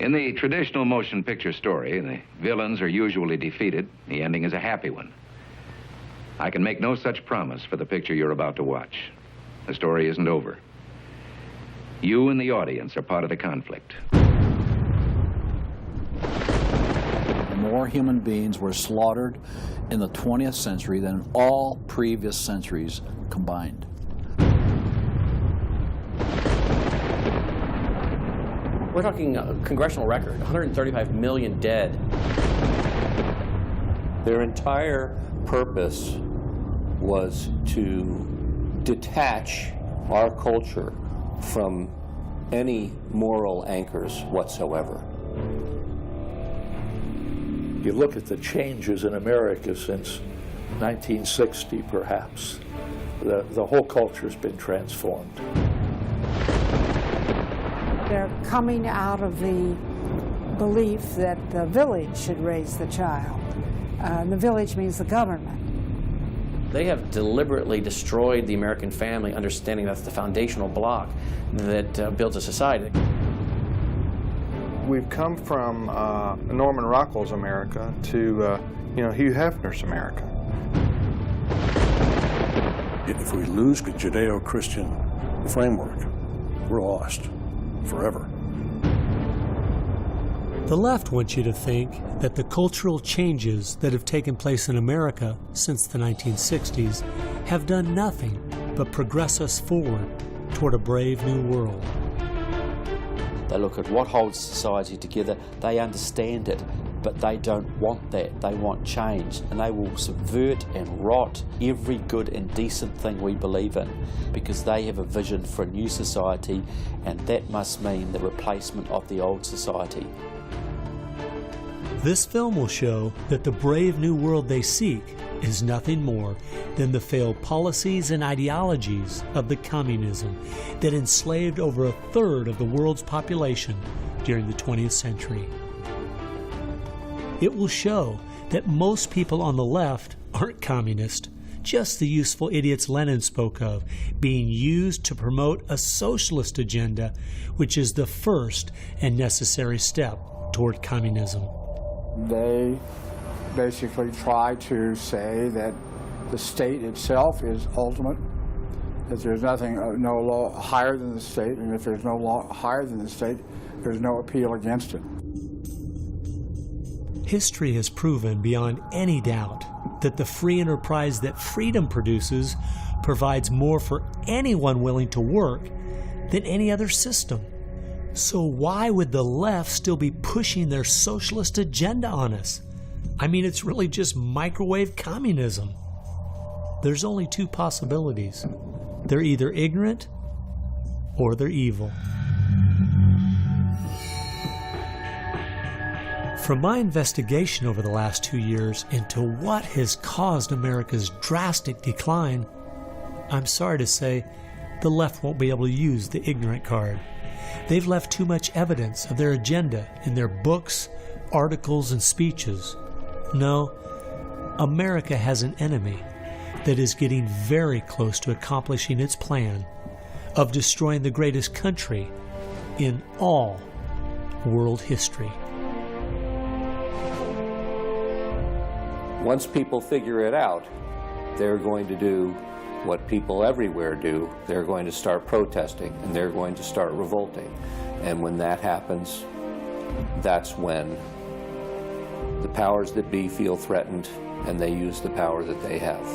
In the traditional motion picture story, the villains are usually defeated. The ending is a happy one. I can make no such promise for the picture you're about to watch. The story isn't over. You and the audience are part of the conflict. More human beings were slaughtered in the 20th century than in all previous centuries combined. We're talking a congressional record, 135 million dead. Their entire purpose was to detach our culture from any moral anchors whatsoever. You look at the changes in America since 1960, perhaps. The whole culture's been transformed. They're coming out of the belief that the village should raise the child. The village means the government. They have deliberately destroyed the American family, understanding that's the foundational block that builds a society. We've come from Norman Rockwell's America to Hugh Hefner's America. If we lose the Judeo-Christian framework, we're lost forever. The left wants you to think that the cultural changes that have taken place in America since the 1960s have done nothing but progress us forward toward a brave new world. They look at what holds society together, they understand it, but they don't want that. They want change, and they will subvert and rot every good and decent thing we believe in, because they have a vision for a new society, and that must mean the replacement of the old society. This film will show that the brave new world they seek is nothing more than the failed policies and ideologies of the communism that enslaved over 1/3 of the world's population during the 20th century. It will show that most people on the left aren't communist, just the useful idiots Lenin spoke of, being used to promote a socialist agenda, which is the first and necessary step toward communism. They basically try to say that the state itself is ultimate, that there's nothing, no law higher than the state, and if there's no law higher than the state, there's no appeal against it. History has proven beyond any doubt that the free enterprise that freedom produces provides more for anyone willing to work than any other system. So why would the left still be pushing their socialist agenda on us? I mean, it's really just microwave communism. There's only two possibilities. They're either ignorant or they're evil. From my investigation over the last 2 years into what has caused America's drastic decline, I'm sorry to say the left won't be able to use the ignorant card. They've left too much evidence of their agenda in their books, articles, and speeches. No, America has an enemy that is getting very close to accomplishing its plan of destroying the greatest country in all world history. Once people figure it out, they're going to do what people everywhere do. They're going to start protesting, and they're going to start revolting. And when that happens, that's when the powers that be feel threatened, and they use the power that they have.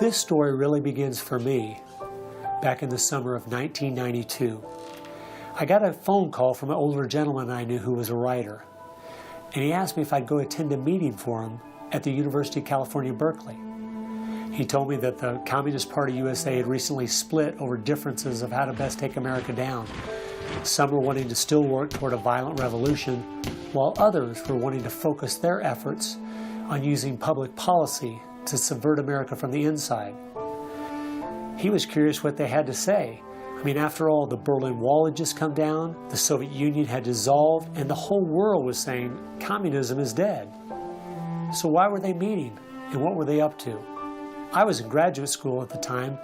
This story really begins for me back in the summer of 1992. I got a phone call from an older gentleman I knew who was a writer, and he asked me if I'd go attend a meeting for him at the University of California, Berkeley. He told me that the Communist Party USA had recently split over differences of how to best take America down. Some were wanting to still work toward a violent revolution, while others were wanting to focus their efforts on using public policy to subvert America from the inside. He was curious what they had to say. I mean, after all, the Berlin Wall had just come down, the Soviet Union had dissolved, and the whole world was saying communism is dead. So why were they meeting, and what were they up to? I was in graduate school at the time,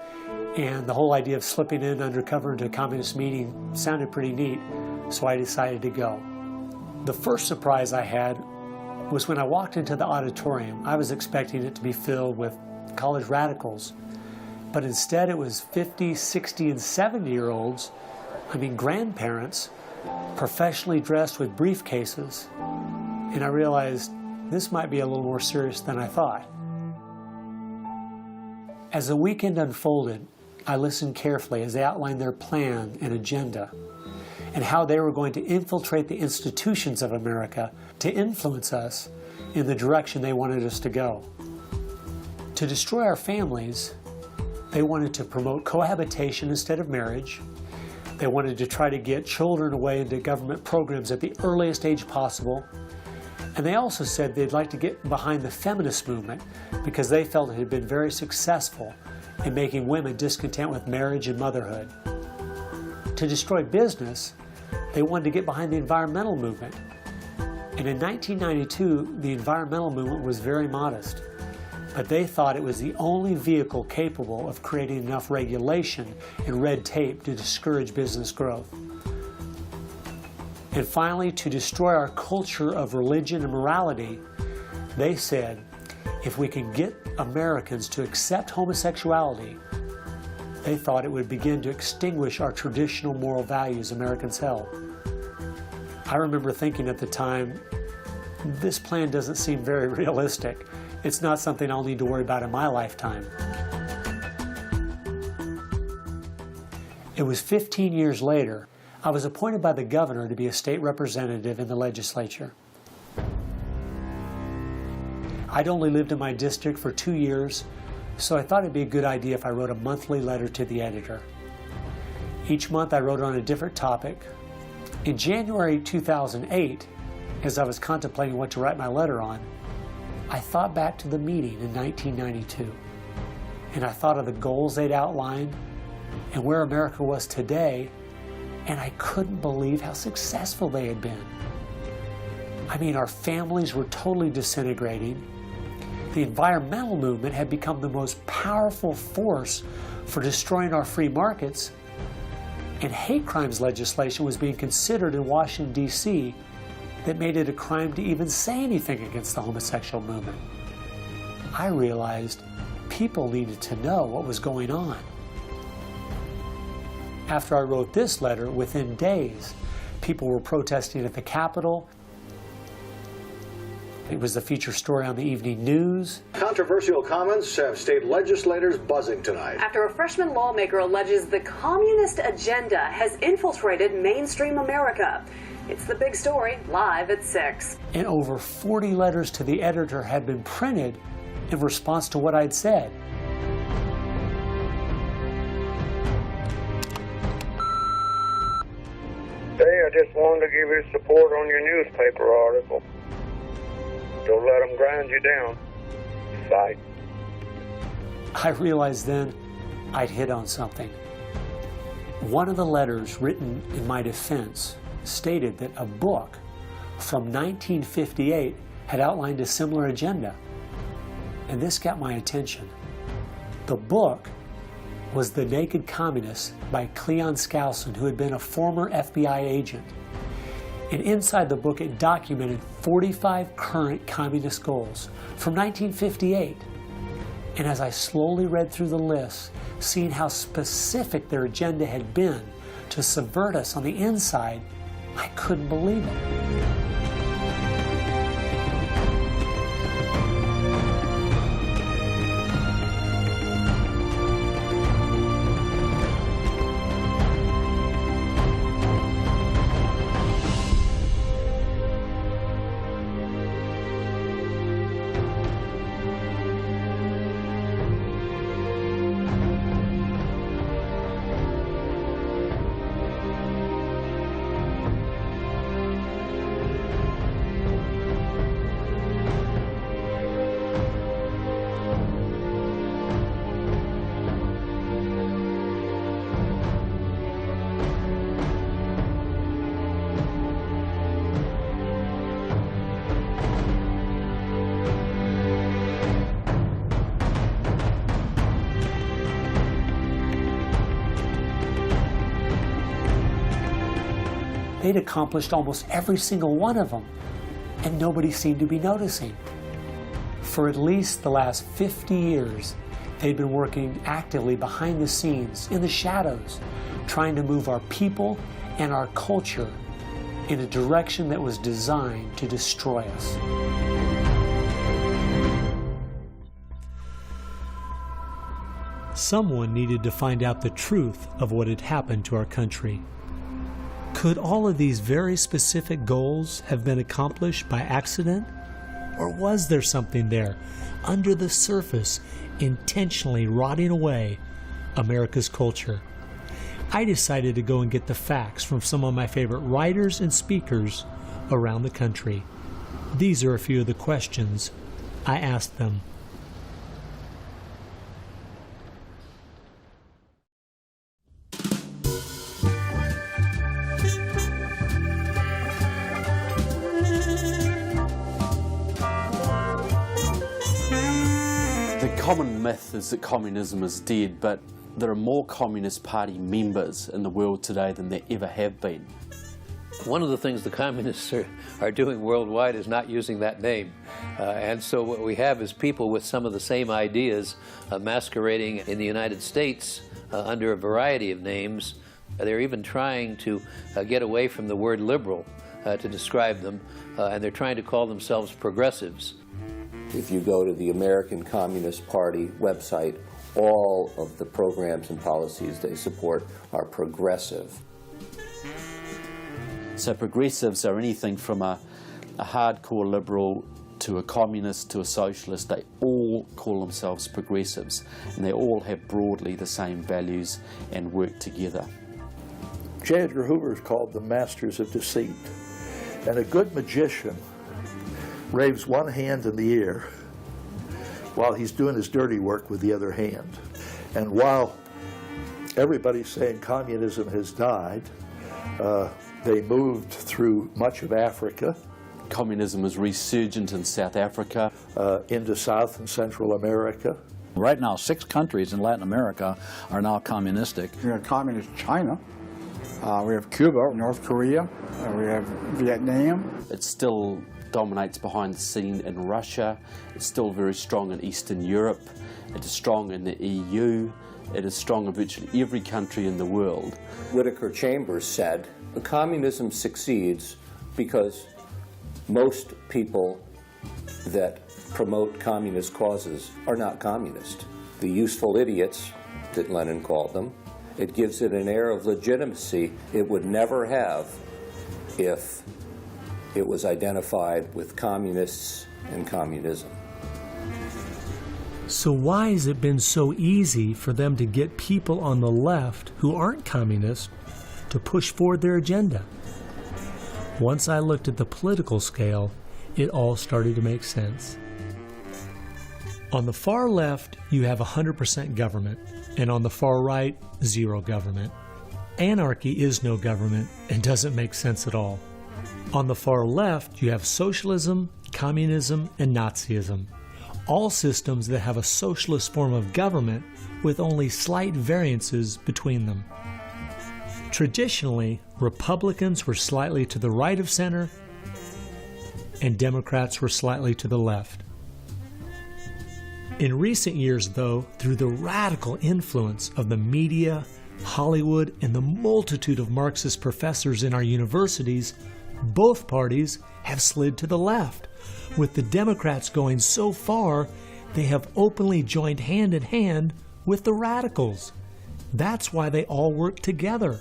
and the whole idea of slipping in undercover into a communist meeting sounded pretty neat, so I decided to go. The first surprise I had was when I walked into the auditorium. I was expecting it to be filled with college radicals, but instead it was 50, 60, and 70-year-olds, grandparents, professionally dressed with briefcases, and I realized this might be a little more serious than I thought. As the weekend unfolded, I listened carefully as they outlined their plan and agenda and how they were going to infiltrate the institutions of America to influence us in the direction they wanted us to go. To destroy our families, they wanted to promote cohabitation instead of marriage. They wanted to try to get children away into government programs at the earliest age possible. And they also said they'd like to get behind the feminist movement because they felt it had been very successful in making women discontent with marriage and motherhood. To destroy business, they wanted to get behind the environmental movement. And in 1992, the environmental movement was very modest, but they thought it was the only vehicle capable of creating enough regulation and red tape to discourage business growth. And finally, to destroy our culture of religion and morality, they said, if we can get Americans to accept homosexuality, they thought it would begin to extinguish our traditional moral values Americans held. I remember thinking at the time, this plan doesn't seem very realistic. It's not something I'll need to worry about in my lifetime. It was 15 years later, I was appointed by the governor to be a state representative in the legislature. I'd only lived in my district for 2 years, so I thought it'd be a good idea if I wrote a monthly letter to the editor. Each month I wrote on a different topic. In January 2008, as I was contemplating what to write my letter on, I thought back to the meeting in 1992, and I thought of the goals they'd outlined and where America was today, and I couldn't believe how successful they had been. Our families were totally disintegrating. The environmental movement had become the most powerful force for destroying our free markets, and hate crimes legislation was being considered in Washington, D.C. that made it a crime to even say anything against the homosexual movement. I realized people needed to know what was going on. After I wrote this letter, within days, people were protesting at the Capitol. It was the feature story on the evening news. Controversial comments have state legislators buzzing tonight. After a freshman lawmaker alleges the communist agenda has infiltrated mainstream America. It's the big story, live at 6. And over 40 letters to the editor had been printed in response to what I'd said. Hey, I just wanted to give you support on your newspaper article. Don't let them grind you down. Bye. I realized then I'd hit on something. One of the letters written in my defense stated that a book from 1958 had outlined a similar agenda. And this got my attention. The book was The Naked Communist by Cleon Skousen, who had been a former FBI agent. And inside the book, it documented 45 current communist goals from 1958. And as I slowly read through the list, seeing how specific their agenda had been to subvert us on the inside, I couldn't believe it. they'd accomplished almost every single one of them, and nobody seemed to be noticing. For at least the last 50 years, they'd been working actively behind the scenes, in the shadows, trying to move our people and our culture in a direction that was designed to destroy us. Someone needed to find out the truth of what had happened to our country. Could all of these very specific goals have been accomplished by accident? Or was there something there, under the surface, intentionally rotting away America's culture? I decided to go and get the facts from some of my favorite writers and speakers around the country. These are a few of the questions I asked them. The common myth is that communism is dead, but there are more Communist Party members in the world today than there ever have been. One of the things the communists are doing worldwide is not using that name. And so what we have is people with some of the same ideas masquerading in the United States under a variety of names. They're even trying to get away from the word liberal to describe them, and they're trying to call themselves progressives. If you go to the American Communist Party website, all of the programs and policies they support are progressive. So progressives are anything from a hardcore liberal to a communist to a socialist. They all call themselves progressives, and they all have broadly the same values and work together. J. Edgar Hoover is called the masters of deceit. And a good magician waves one hand in the air while he's doing his dirty work with the other hand. And while everybody's saying communism has died, they moved through much of Africa. Communism is resurgent in South Africa. Into South and Central America. Right now, 6 countries in Latin America are now communistic. We have communist China. We have Cuba, North Korea. We have Vietnam. It still dominates behind the scene in Russia. It's still very strong in Eastern Europe. It is strong in the EU. It is strong in virtually every country in the world. Whittaker Chambers said, communism succeeds because most people that promote communist causes are not communist. The useful idiots, that Lenin called them, it gives it an air of legitimacy it would never have if it was identified with communists and communism. So why has it been so easy for them to get people on the left who aren't communists to push forward their agenda? Once I looked at the political scale, it all started to make sense. On the far left, you have 100% government, and on the far right, 0 government. Anarchy is no government and doesn't make sense at all. On the far left, you have socialism, communism, and Nazism, all systems that have a socialist form of government with only slight variances between them. Traditionally, Republicans were slightly to the right of center, and Democrats were slightly to the left. In recent years, though, through the radical influence of the media, Hollywood, and the multitude of Marxist professors in our universities, both parties have slid to the left, with the Democrats going so far they have openly joined hand in hand with the radicals. That's why they all work together.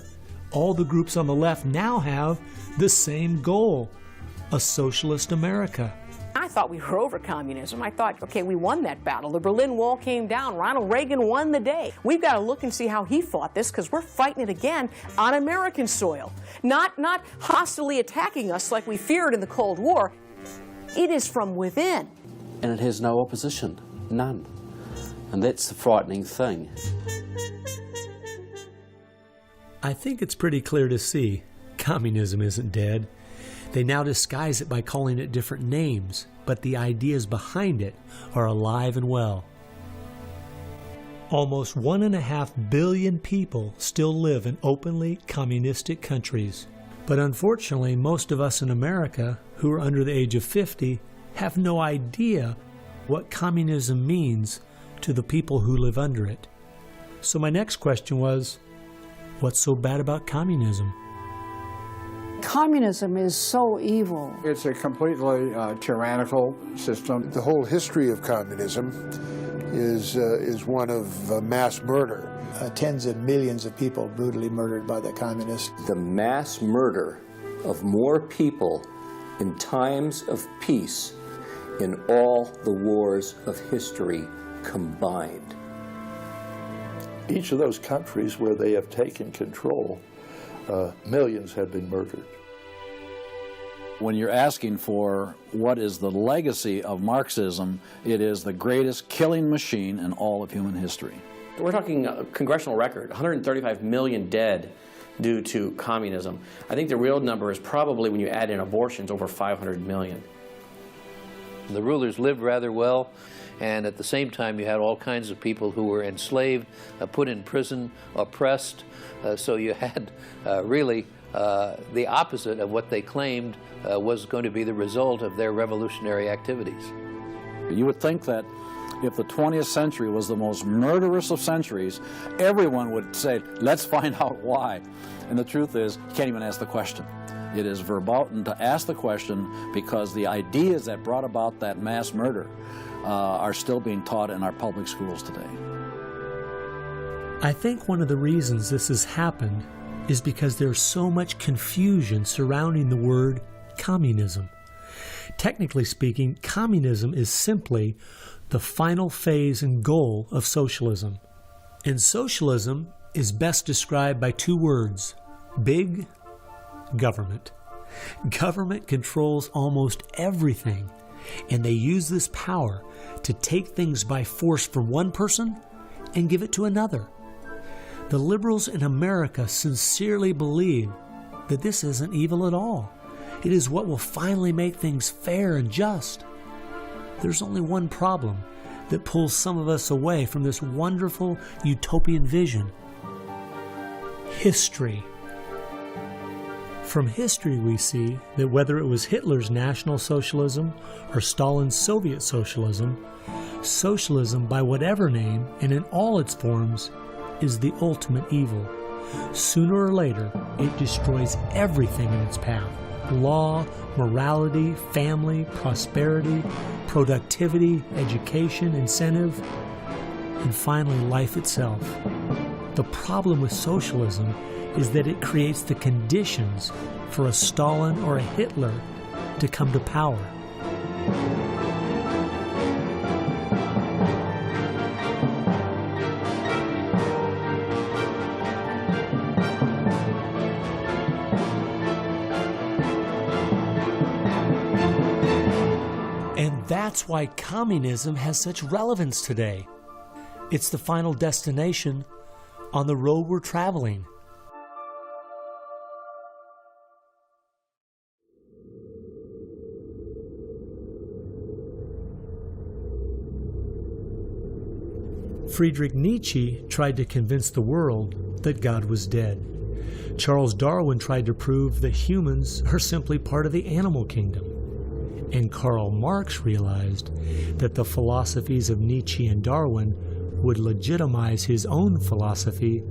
All the groups on the left now have the same goal, a socialist America. I thought we were over communism. I thought, okay, we won that battle. The Berlin Wall came down. Ronald Reagan won the day. We've got to look and see how he fought this, because we're fighting it again on American soil. Not hostilely attacking us like we feared in the Cold War. It is from within. And it has no opposition, none. And that's the frightening thing. I think it's pretty clear to see communism isn't dead. They now disguise it by calling it different names, but the ideas behind it are alive and well. Almost 1.5 billion people still live in openly communistic countries. But unfortunately, most of us in America who are under the age of 50 have no idea what communism means to the people who live under it. So my next question was, what's so bad about communism? Communism is so evil. It's a completely tyrannical system. The whole history of communism is one of mass murder. Tens of millions of people brutally murdered by the communists. The mass murder of more people in times of peace in all the wars of history combined. Each of those countries where they have taken control, millions have been murdered. When you're asking for what is the legacy of Marxism, it is the greatest killing machine in all of human history. We're talking a congressional record, 135 million dead due to communism. I think the real number is probably, when you add in abortions, over 500 million. The rulers lived rather well, and at the same time you had all kinds of people who were enslaved, put in prison, oppressed, so you had really the opposite of what they claimed was going to be the result of their revolutionary activities. You would think that if the 20th century was the most murderous of centuries, everyone would say, let's find out why. And the truth is, you can't even ask the question. It is verboten to ask the question because the ideas that brought about that mass murder are still being taught in our public schools today. I think one of the reasons this has happened is because there's so much confusion surrounding the word communism. Technically speaking, communism is simply the final phase and goal of socialism. And socialism is best described by two words: big government. Government controls almost everything, and they use this power to take things by force from one person and give it to another. The liberals in America sincerely believe that this isn't evil at all. It is what will finally make things fair and just. There's only one problem that pulls some of us away from this wonderful utopian vision: history. From history we see that whether it was Hitler's National Socialism or Stalin's Soviet Socialism, socialism by whatever name and in all its forms is the ultimate evil. Sooner or later, it destroys everything in its path: law, morality, family, prosperity, productivity, education, incentive, and finally life itself. The problem with socialism is that it creates the conditions for a Stalin or a Hitler to come to power. And that's why communism has such relevance today. It's the final destination on the road we're traveling. Friedrich Nietzsche tried to convince the world that God was dead. Charles Darwin tried to prove that humans are simply part of the animal kingdom. And Karl Marx realized that the philosophies of Nietzsche and Darwin would legitimize his own philosophy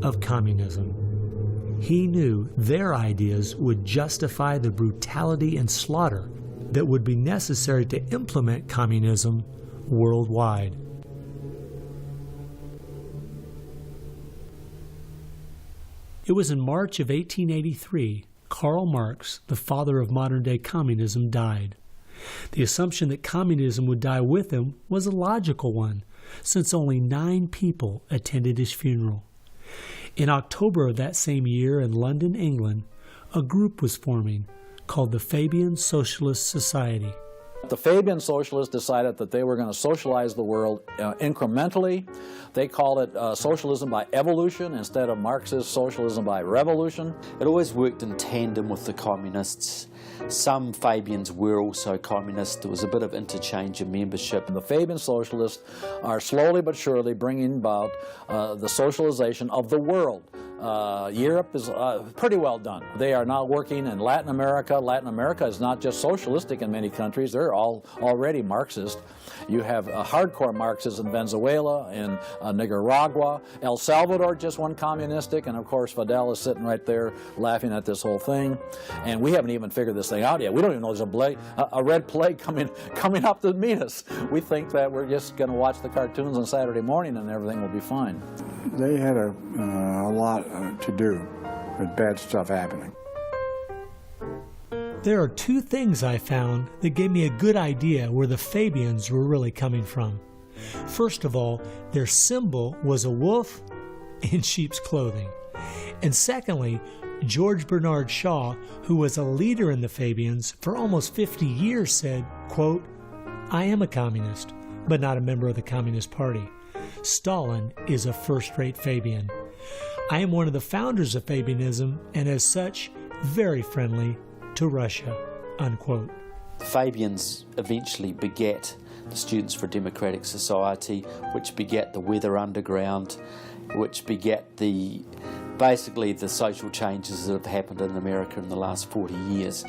of communism. He knew their ideas would justify the brutality and slaughter that would be necessary to implement communism worldwide. It was in March of 1883, Karl Marx, the father of modern-day communism, died. The assumption that communism would die with him was a logical one, since only 9 people attended his funeral. In October of that same year in London, England, a group was forming called the Fabian Socialist Society. The Fabian Socialists decided that they were going to socialize the world incrementally. They called it socialism by evolution instead of Marxist socialism by revolution. It always worked in tandem with the communists. Some Fabians were also communists. There was a bit of interchange of membership. The Fabian Socialists are slowly but surely bringing about the socialization of the world. Europe is pretty well done. They are now working in Latin America. Latin America is not just socialistic in many countries. They're all already Marxist. You have hardcore Marxists in Venezuela, in Nicaragua. El Salvador just went communistic, and of course Fidel is sitting right there laughing at this whole thing. And we haven't even figured this thing out yet. We don't even know there's a red plague coming up to meet us. We think that we're just going to watch the cartoons on Saturday morning and everything will be fine. They had a lot to do with bad stuff happening. There are two things I found that gave me a good idea where the Fabians were really coming from. First of all, their symbol was a wolf in sheep's clothing. And secondly, George Bernard Shaw, who was a leader in the Fabians for almost 50 years, said, quote, "I am a communist, but not a member of the Communist Party. Stalin is a first-rate Fabian. I am one of the founders of Fabianism, and as such, very friendly to Russia," unquote. The Fabians eventually begat the Students for a Democratic Society, which begat the Weather Underground, which begat basically the social changes that have happened in America in the last 40 years.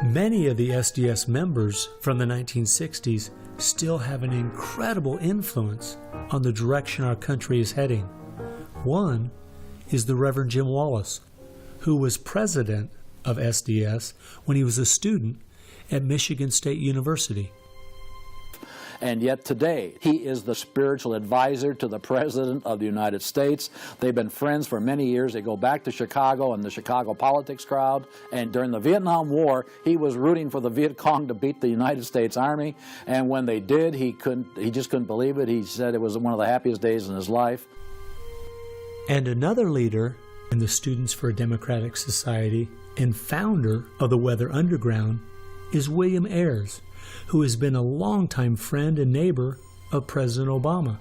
Many of the SDS members from the 1960s still have an incredible influence on the direction our country is heading. One is the Reverend Jim Wallace, who was president of SDS when he was a student at Michigan State University. And yet today, he is the spiritual advisor to the President of the United States. They've been friends for many years. They go back to Chicago and the Chicago politics crowd. And during the Vietnam War, he was rooting for the Viet Cong to beat the United States Army. And when they did, he just couldn't believe it. He said it was one of the happiest days in his life. And another leader in the Students for a Democratic Society and founder of the Weather Underground is William Ayers, who has been a longtime friend and neighbor of President Obama.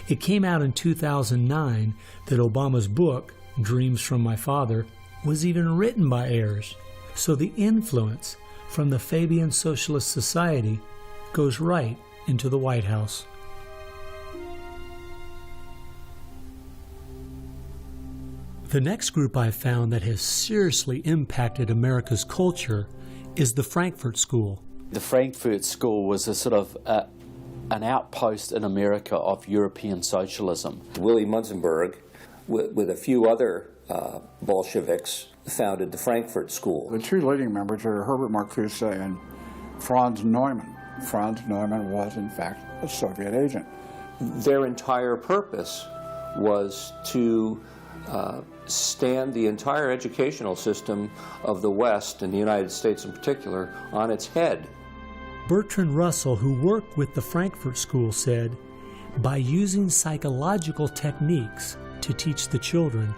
It came out in 2009 that Obama's book, Dreams from My Father, was even written by Ayers. So the influence from the Fabian Socialist Society goes right into the White House. The next group I found that has seriously impacted America's culture is the Frankfurt School. The Frankfurt School was a sort of an outpost in America of European socialism. Willy Munzenberg, with a few other Bolsheviks, founded the Frankfurt School. The two leading members are Herbert Marcuse and Franz Neumann. Franz Neumann was, in fact, a Soviet agent. Their entire purpose was to stand the entire educational system of the West, and the United States in particular, on its head. Bertrand Russell, who worked with the Frankfurt School, said, "By using psychological techniques to teach the children,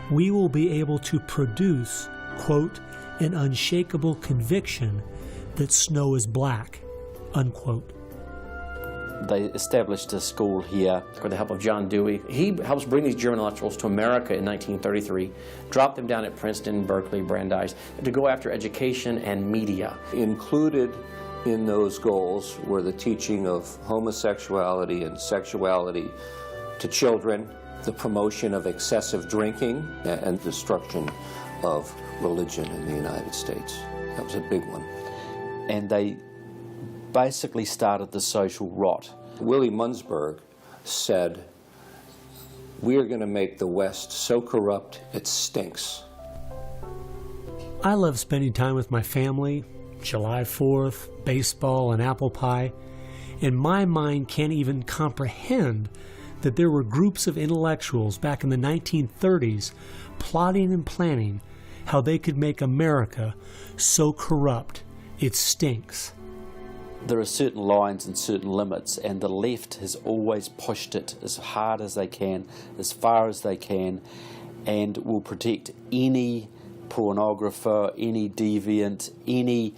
we will be able to produce, quote, an unshakable conviction that snow is black," unquote. They established a school here. With the help of John Dewey. He helps bring these German intellectuals to America in 1933, drop them down at Princeton, Berkeley, Brandeis, to go after education and media. Included in those goals were the teaching of homosexuality and sexuality to children, the promotion of excessive drinking, and destruction of religion in the United States. That was a big one. And they basically started the social rot. Willy Munzenberg said, "We are going to make the West so corrupt it stinks." I love spending time with my family, July 4th, baseball, and apple pie, and my mind can't even comprehend that there were groups of intellectuals back in the 1930s plotting and planning how they could make America so corrupt it stinks. There are certain lines and certain limits, and the left has always pushed it as hard as they can, as far as they can, and will protect any pornographer, any deviant, any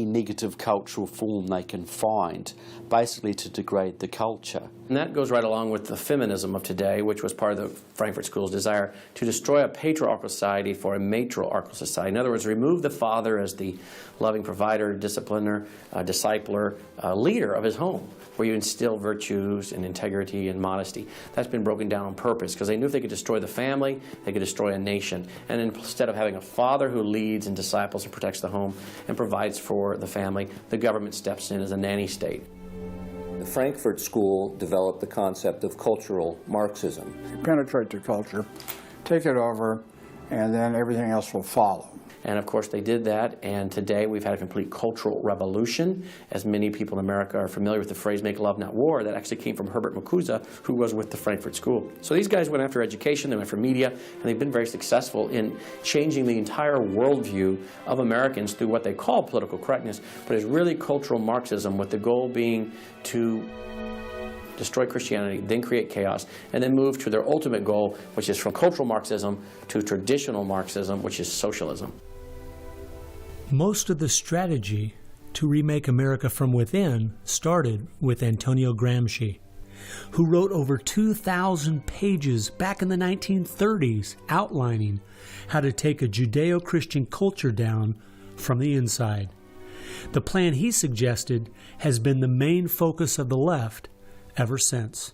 negative cultural form they can find, basically to degrade the culture. And that goes right along with the feminism of today, which was part of the Frankfurt School's desire to destroy a patriarchal society for a matriarchal society. In other words, remove the father as the loving provider, discipliner, discipler, leader of his home, where you instill virtues and integrity and modesty. That's been broken down on purpose because they knew if they could destroy the family, they could destroy a nation. And instead of having a father who leads and disciples and protects the home and provides for the family, the government steps in as a nanny state. The Frankfurt School developed the concept of cultural Marxism. Penetrate the culture, take it over, and then everything else will follow. And of course they did that, and today we've had a complete cultural revolution. As many people in America are familiar with the phrase "make love, not war," that actually came from Herbert Marcuse, who was with the Frankfurt School. So these guys went after education, they went for media, and they've been very successful in changing the entire worldview of Americans through what they call political correctness, but it's really cultural Marxism, with the goal being to destroy Christianity, then create chaos, and then move to their ultimate goal, which is from cultural Marxism to traditional Marxism, which is socialism. Most of the strategy to remake America from within started with Antonio Gramsci, who wrote over 2,000 pages back in the 1930s outlining how to take a Judeo-Christian culture down from the inside. The plan he suggested has been the main focus of the left ever since.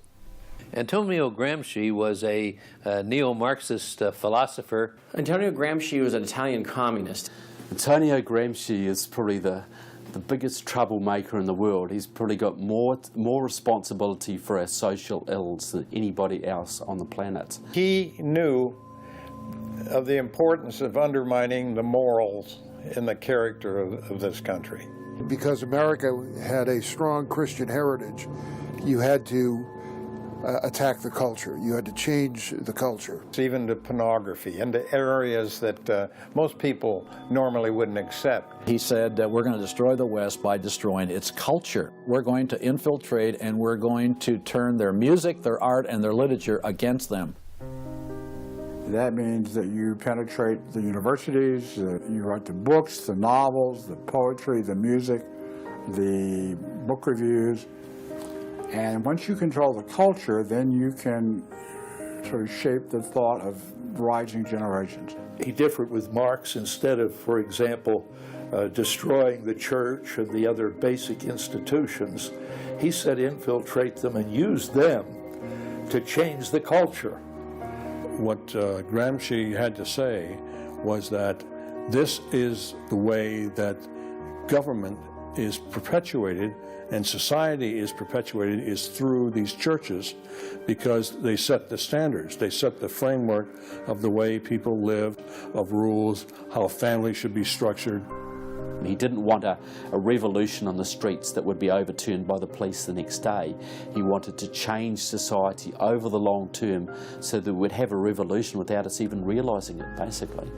Antonio Gramsci was a neo-Marxist philosopher. Antonio Gramsci was an Italian communist. Antonio Gramsci is probably the biggest troublemaker in the world. He's probably got more responsibility for our social ills than anybody else on the planet. He knew of the importance of undermining the morals and the character of this country. Because America had a strong Christian heritage, you had to attack the culture. You had to change the culture. Even to pornography, into areas that most people normally wouldn't accept. He said that we're going to destroy the West by destroying its culture. We're going to infiltrate and we're going to turn their music, their art, and their literature against them. That means that you penetrate the universities, you write the books, the novels, the poetry, the music, the book reviews. And once you control the culture, then you can sort of shape the thought of rising generations. He differed with Marx. Instead of, for example, destroying the church and the other basic institutions, he said infiltrate them and use them to change the culture. What Gramsci had to say was that this is the way that government is perpetuated and society is perpetuated is through these churches, because they set the standards, they set the framework of the way people live, of rules, how a family should be structured. He didn't want a revolution on the streets that would be overturned by the police the next day. He wanted to change society over the long term so that we'd have a revolution without us even realizing it, basically.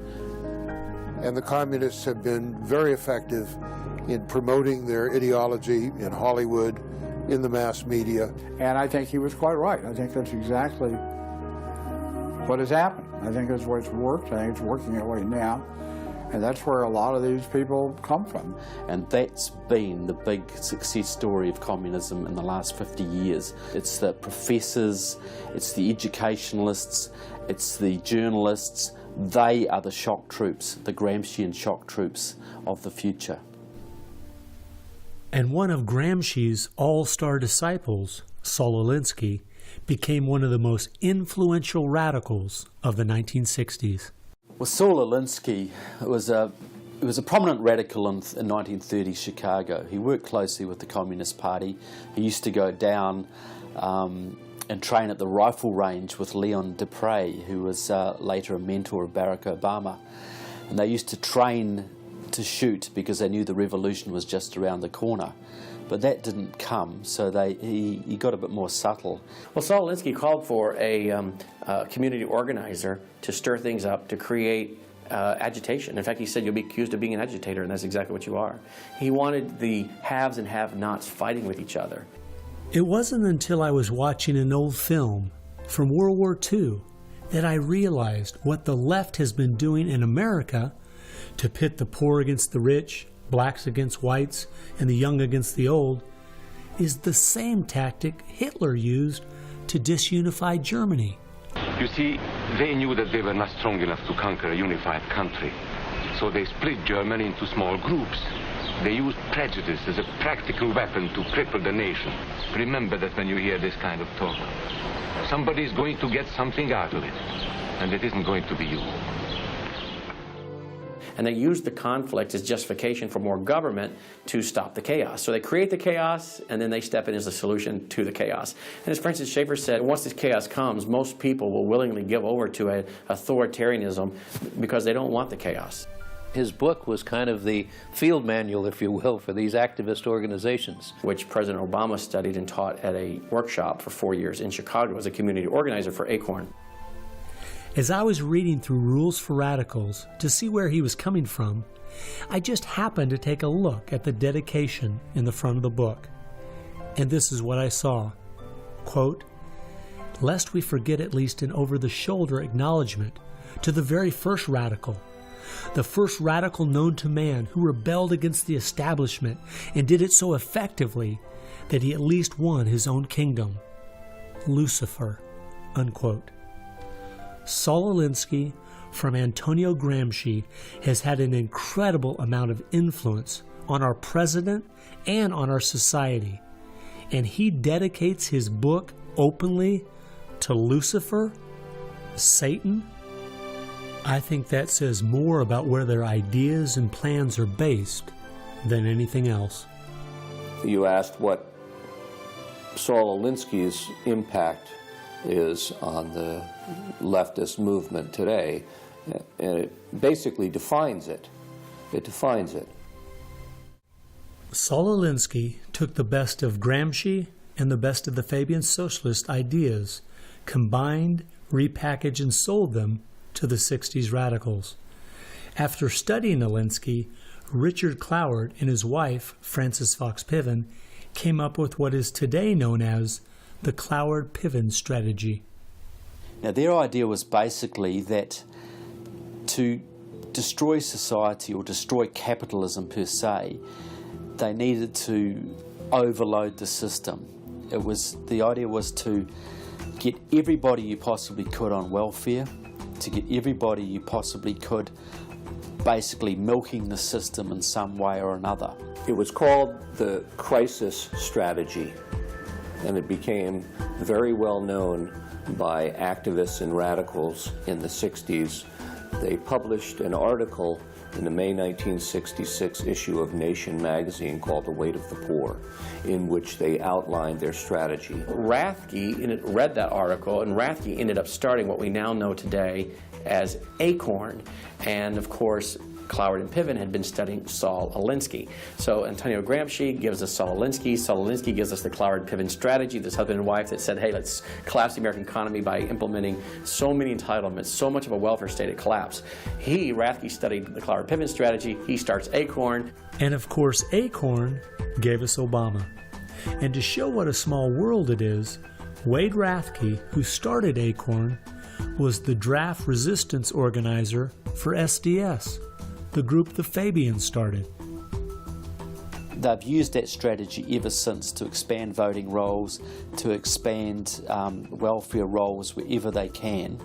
And the communists have been very effective in promoting their ideology in Hollywood, in the mass media. And I think he was quite right. I think that's exactly what has happened. I think that's what's worked. I think it's working that way now. And that's where a lot of these people come from. And that's been the big success story of communism in the last 50 years. It's the professors, it's the educationalists, it's the journalists. They are the shock troops, the Gramscian shock troops of the future. And one of Gramsci's all-star disciples, Saul Alinsky, became one of the most influential radicals of the 1960s. Well, Saul Alinsky was a prominent radical in 1930 Chicago. He worked closely with the Communist Party. He used to go down and train at the rifle range with Leon Dupre, who was later a mentor of Barack Obama. And they used to train to shoot because they knew the revolution was just around the corner. But that didn't come, so he got a bit more subtle. Well, Saul Alinsky called for a community organizer to stir things up, to create agitation. In fact, he said, you'll be accused of being an agitator, and that's exactly what you are. He wanted the haves and have-nots fighting with each other. It wasn't until I was watching an old film from World War II that I realized what the left has been doing in America to pit the poor against the rich, blacks against whites, and the young against the old, is the same tactic Hitler used to disunify Germany. You see, they knew that they were not strong enough to conquer a unified country. So they split Germany into small groups. They used prejudice as a practical weapon to cripple the nation. Remember that when you hear this kind of talk. Somebody is going to get something out of it, and it isn't going to be you. And they use the conflict as justification for more government to stop the chaos. So they create the chaos, and then they step in as a solution to the chaos. And as Francis Schaeffer said, once this chaos comes, most people will willingly give over to an authoritarianism because they don't want the chaos. His book was kind of the field manual, if you will, for these activist organizations. Which President Obama studied and taught at a workshop for 4 years in Chicago as a community organizer for ACORN. As I was reading through Rules for Radicals to see where he was coming from, I just happened to take a look at the dedication in the front of the book. And this is what I saw. Quote, "Lest we forget at least an over-the-shoulder acknowledgement to the very first radical, the first radical known to man who rebelled against the establishment and did it so effectively that he at least won his own kingdom, Lucifer," unquote. Saul Alinsky from Antonio Gramsci has had an incredible amount of influence on our president and on our society, and he dedicates his book openly to Lucifer, Satan. I think that says more about where their ideas and plans are based than anything else. You asked what Saul Alinsky's impact is on the leftist movement today, and it basically defines it. It defines it. Saul Alinsky took the best of Gramsci and the best of the Fabian socialist ideas, combined, repackaged, and sold them to the 60s radicals. After studying Alinsky, Richard Cloward and his wife, Frances Fox Piven, came up with what is today known as the Cloward-Piven strategy. Now, their idea was basically that to destroy society or destroy capitalism per se, they needed to overload the system. The idea was to get everybody you possibly could on welfare, to get everybody you possibly could basically milking the system in some way or another. It was called the crisis strategy, and it became very well known by activists and radicals in the 60s. They published an article in the May 1966 issue of Nation magazine called The Weight of the Poor, in which they outlined their strategy. Rathke read that article, and Rathke ended up starting what we now know today as ACORN. And of course, Cloward and Piven had been studying Saul Alinsky. So Antonio Gramsci gives us Saul Alinsky. Saul Alinsky gives us the Cloward-Piven strategy, this husband and wife that said, hey, let's collapse the American economy by implementing so many entitlements, so much of a welfare state at collapse. Rathke studied the Cloward-Piven strategy. He starts ACORN. And of course, ACORN gave us Obama. And to show what a small world it is, Wade Rathke, who started ACORN, was the draft resistance organizer for SDS, the group the Fabians started. They've used that strategy ever since to expand voting rolls, to expand welfare rolls wherever they can,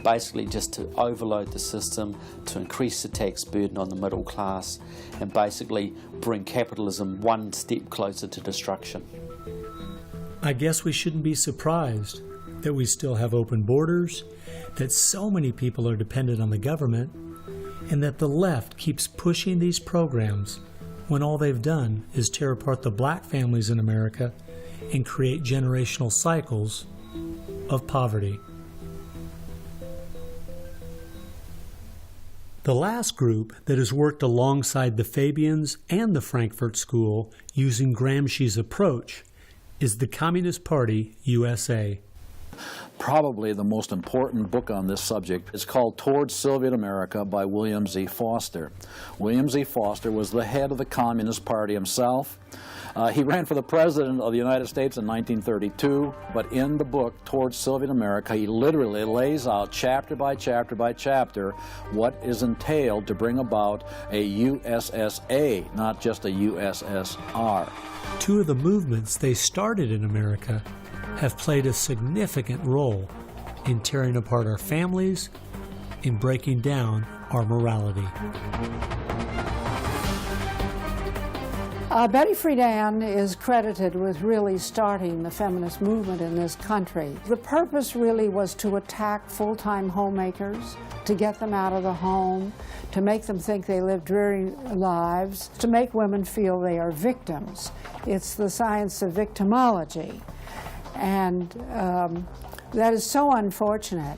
basically just to overload the system, to increase the tax burden on the middle class, and basically bring capitalism one step closer to destruction. I guess we shouldn't be surprised that we still have open borders, that so many people are dependent on the government, and that the left keeps pushing these programs when all they've done is tear apart the black families in America and create generational cycles of poverty. The last group that has worked alongside the Fabians and the Frankfurt School using Gramsci's approach is the Communist Party USA. Probably the most important book on this subject is called Towards Soviet America by William Z. Foster. William Z. Foster was the head of the Communist Party himself. He ran for the President of the United States in 1932, but in the book, Towards Soviet America, he literally lays out chapter by chapter by chapter what is entailed to bring about a USSA, not just a USSR. Two of the movements they started in America have played a significant role in tearing apart our families, in breaking down our morality. Betty Friedan is credited with really starting the feminist movement in this country. The purpose really was to attack full-time homemakers, to get them out of the home, to make them think they live dreary lives, to make women feel they are victims. It's the science of victimology. And that is so unfortunate,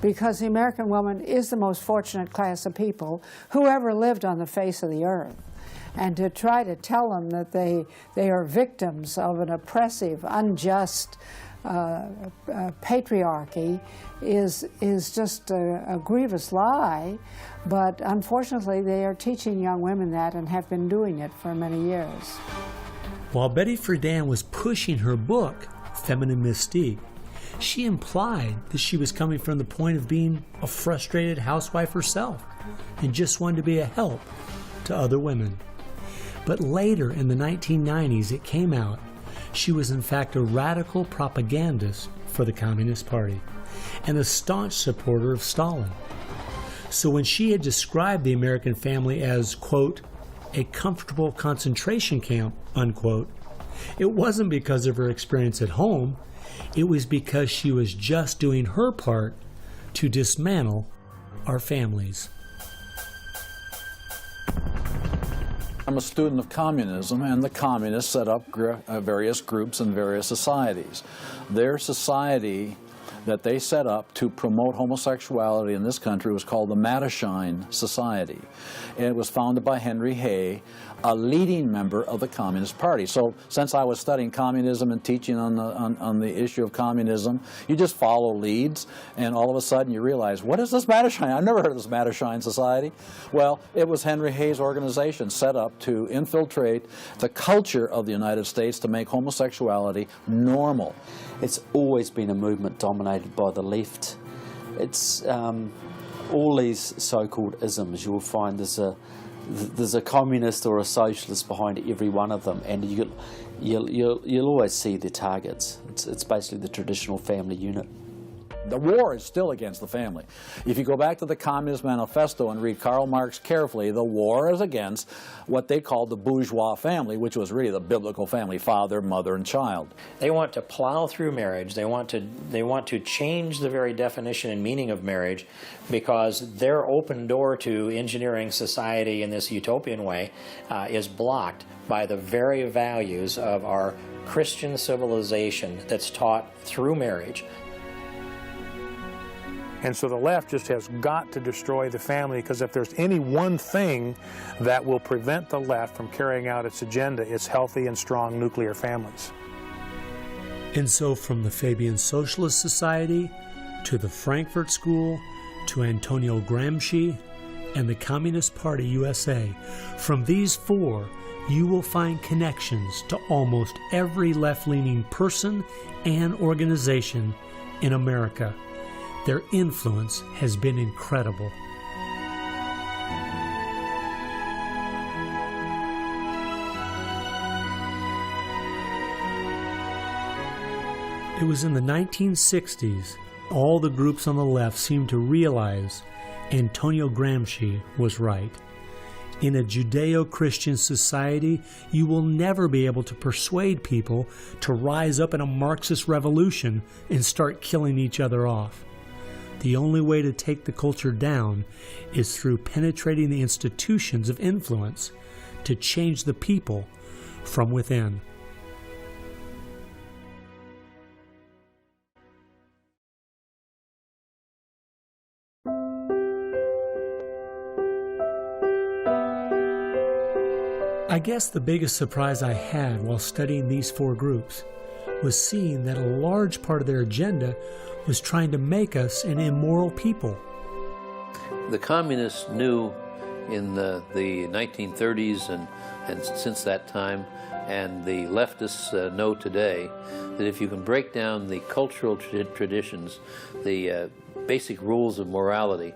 because the American woman is the most fortunate class of people who ever lived on the face of the earth. And to try to tell them that they are victims of an oppressive, unjust patriarchy is just a grievous lie. But unfortunately, they are teaching young women that and have been doing it for many years. While Betty Friedan was pushing her book, Feminine Mystique, she implied that she was coming from the point of being a frustrated housewife herself and just wanted to be a help to other women. But later in the 1990s, it came out she was in fact a radical propagandist for the Communist Party and a staunch supporter of Stalin. So when she had described the American family as, quote, a comfortable concentration camp, unquote, it wasn't because of her experience at home. It was because she was just doing her part to dismantle our families. I'm a student of communism, and the communists set up various groups and various societies. Their society that they set up to promote homosexuality in this country was called the Mattachine Society. And it was founded by Henry Hay, a leading member of the Communist Party. So since I was studying communism and teaching on the issue of communism, you just follow leads, and all of a sudden you realize, what is this Mattachine? I've never heard of this Mattachine Society. Well, it was Henry Hay's organization set up to infiltrate the culture of the United States to make homosexuality normal. It's always been a movement dominated by the left. It's all these so-called isms. You'll find there's a communist or a socialist behind every one of them, and you'll always see their targets. It's basically the traditional family unit. The war is still against the family. If you go back to the Communist Manifesto and read Karl Marx carefully, the war is against what they called the bourgeois family, which was really the biblical family, father, mother, and child. They want to plow through marriage. They want to change the very definition and meaning of marriage, because their open door to engineering society in this utopian way is blocked by the very values of our Christian civilization that's taught through marriage. And so the left just has got to destroy the family, because if there's any one thing that will prevent the left from carrying out its agenda, it's healthy and strong nuclear families. And so from the Fabian Socialist Society to the Frankfurt School to Antonio Gramsci and the Communist Party USA, from these four you will find connections to almost every left-leaning person and organization in America. Their influence has been incredible. It was in the 1960s, all the groups on the left seemed to realize Antonio Gramsci was right. In a Judeo-Christian society, you will never be able to persuade people to rise up in a Marxist revolution and start killing each other off. The only way to take the culture down is through penetrating the institutions of influence to change the people from within. I guess the biggest surprise I had while studying these four groups was seeing that a large part of their agenda was trying to make us an immoral people. The communists knew in the 1930s and since that time and the leftists know today that if you can break down the cultural traditions, the basic rules of morality,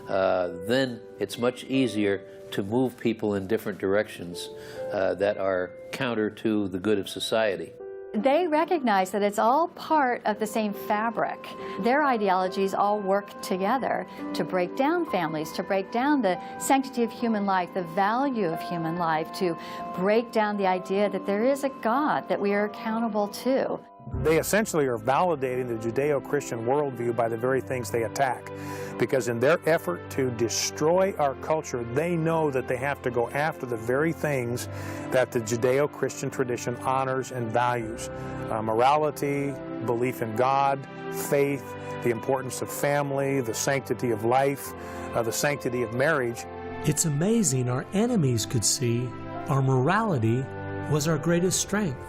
then it's much easier to move people in different directions that are counter to the good of society. They recognize that it's all part of the same fabric. Their ideologies all work together to break down families, to break down the sanctity of human life, the value of human life, to break down the idea that there is a God that we are accountable to. They essentially are validating the Judeo-Christian worldview by the very things they attack. Because in their effort to destroy our culture, they know that they have to go after the very things that the Judeo-Christian tradition honors and values. Morality, belief in God, faith, the importance of family, the sanctity of life, the sanctity of marriage. It's amazing our enemies could see our morality was our greatest strength.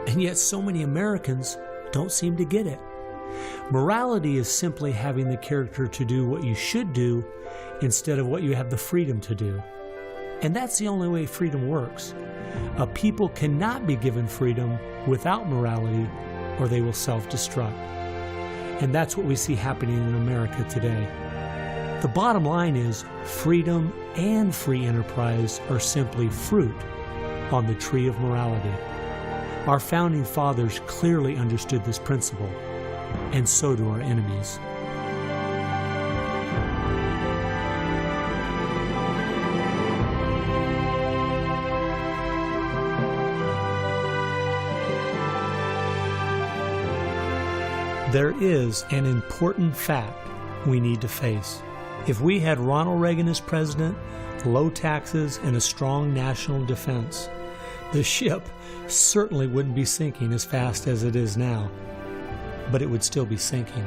And yet so many Americans don't seem to get it. Morality is simply having the character to do what you should do instead of what you have the freedom to do. And that's the only way freedom works. A people cannot be given freedom without morality, or they will self-destruct. And that's what we see happening in America today. The bottom line is freedom and free enterprise are simply fruit on the tree of morality. Our founding fathers clearly understood this principle, and so do our enemies. There is an important fact we need to face. If we had Ronald Reagan as president, low taxes, and a strong national defense, the ship certainly wouldn't be sinking as fast as it is now, but it would still be sinking.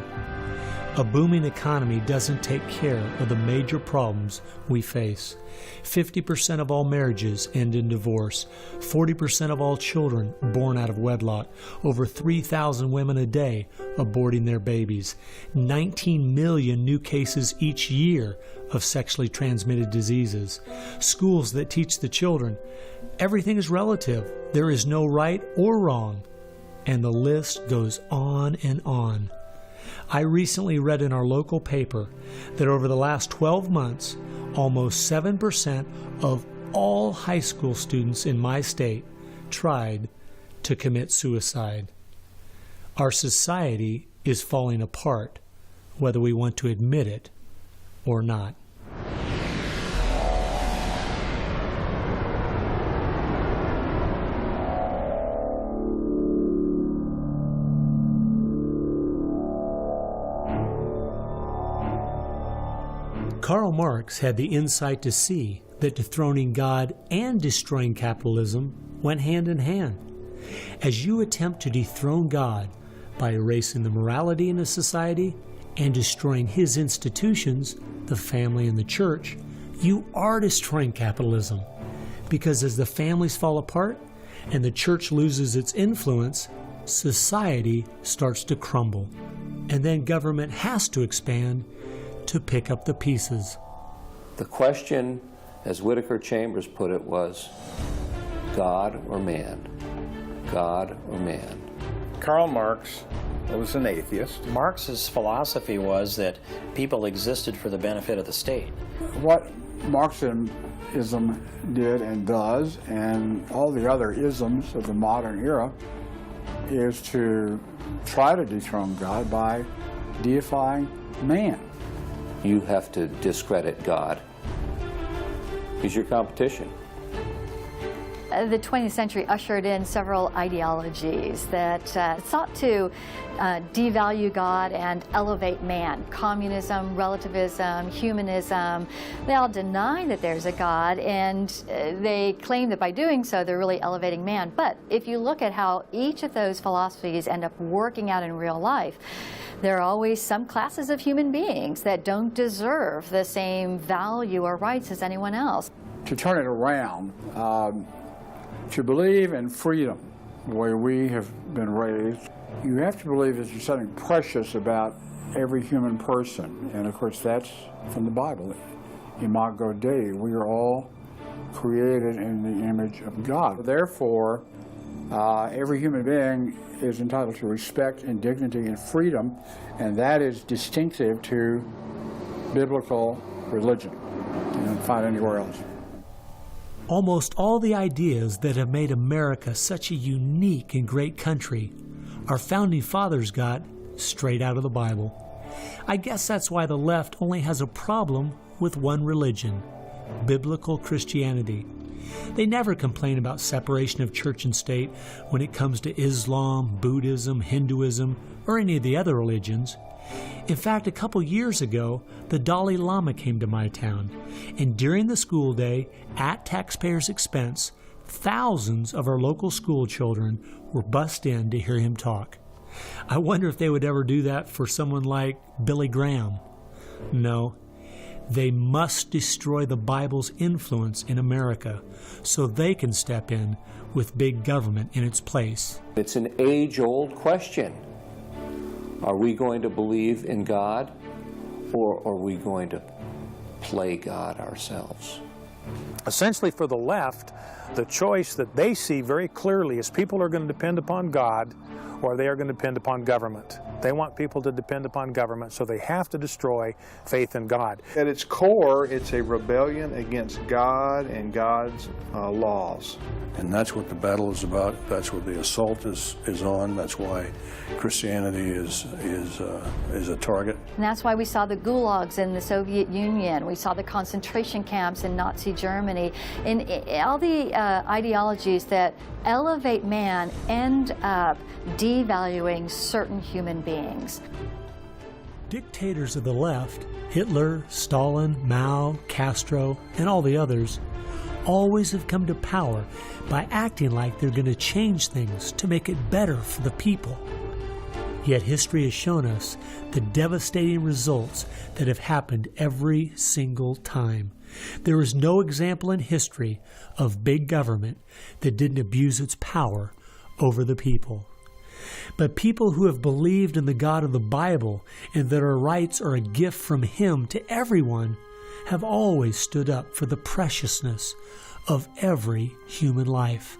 A booming economy doesn't take care of the major problems we face. 50% of all marriages end in divorce. 40% of all children born out of wedlock. Over 3,000 women a day aborting their babies. 19 million new cases each year of sexually transmitted diseases. Schools that teach the children everything is relative. There is no right or wrong. And the list goes on and on. I recently read in our local paper that over the last 12 months, almost 7% of all high school students in my state tried to commit suicide. Our society is falling apart, whether we want to admit it or not. Karl Marx had the insight to see that dethroning God and destroying capitalism went hand in hand. As you attempt to dethrone God by erasing the morality in a society and destroying his institutions, the family and the church, you are destroying capitalism. Because as the families fall apart and the church loses its influence, society starts to crumble. And then government has to expand to pick up the pieces. The question, as Whittaker Chambers put it, was God or man? God or man? Karl Marx was an atheist. Marx's philosophy was that people existed for the benefit of the state. What Marxism did and does, and all the other isms of the modern era, is to try to dethrone God by deifying man. You have to discredit God. He's your competition. The 20th century ushered in several ideologies that sought to devalue God and elevate man. Communism, relativism, humanism, they all deny that there's a God, and they claim that by doing so they're really elevating man. But if you look at how each of those philosophies end up working out in real life, there are always some classes of human beings that don't deserve the same value or rights as anyone else. To turn it around, to believe in freedom, the way we have been raised, you have to believe that there's something precious about every human person. And of course, that's from the Bible. Imago Dei, we are all created in the image of God. Therefore, Every human being is entitled to respect and dignity and freedom, and that is distinctive to biblical religion. You don't find anywhere else. Almost all the ideas that have made America such a unique and great country our founding fathers got straight out of the Bible. I guess that's why the left only has a problem with one religion, biblical Christianity. They never complain about separation of church and state when it comes to Islam, Buddhism, Hinduism, or any of the other religions. In fact, a couple years ago, the Dalai Lama came to my town, and during the school day, at taxpayers' expense, thousands of our local school children were bussed in to hear him talk. I wonder if they would ever do that for someone like Billy Graham. No. They must destroy the Bible's influence in America so they can step in with big government in its place. It's an age-old question. Are we going to believe in God, or are we going to play God ourselves? Essentially, for the left, the choice that they see very clearly is people are going to depend upon God or they are going to depend upon government. They want people to depend upon government, so they have to destroy faith in God. At its core, it's a rebellion against God and God's laws. And that's what the battle is about. That's what the assault is on. That's why Christianity is a target. And that's why we saw the gulags in the Soviet Union. We saw the concentration camps in Nazi Germany. And all the ideologies that elevate man end up devaluing certain human beings. Dictators of the left, Hitler, Stalin, Mao, Castro, and all the others, always have come to power by acting like they're going to change things to make it better for the people. Yet history has shown us the devastating results that have happened every single time. There is no example in history of big government that didn't abuse its power over the people. But people who have believed in the God of the Bible and that our rights are a gift from Him to everyone have always stood up for the preciousness of every human life.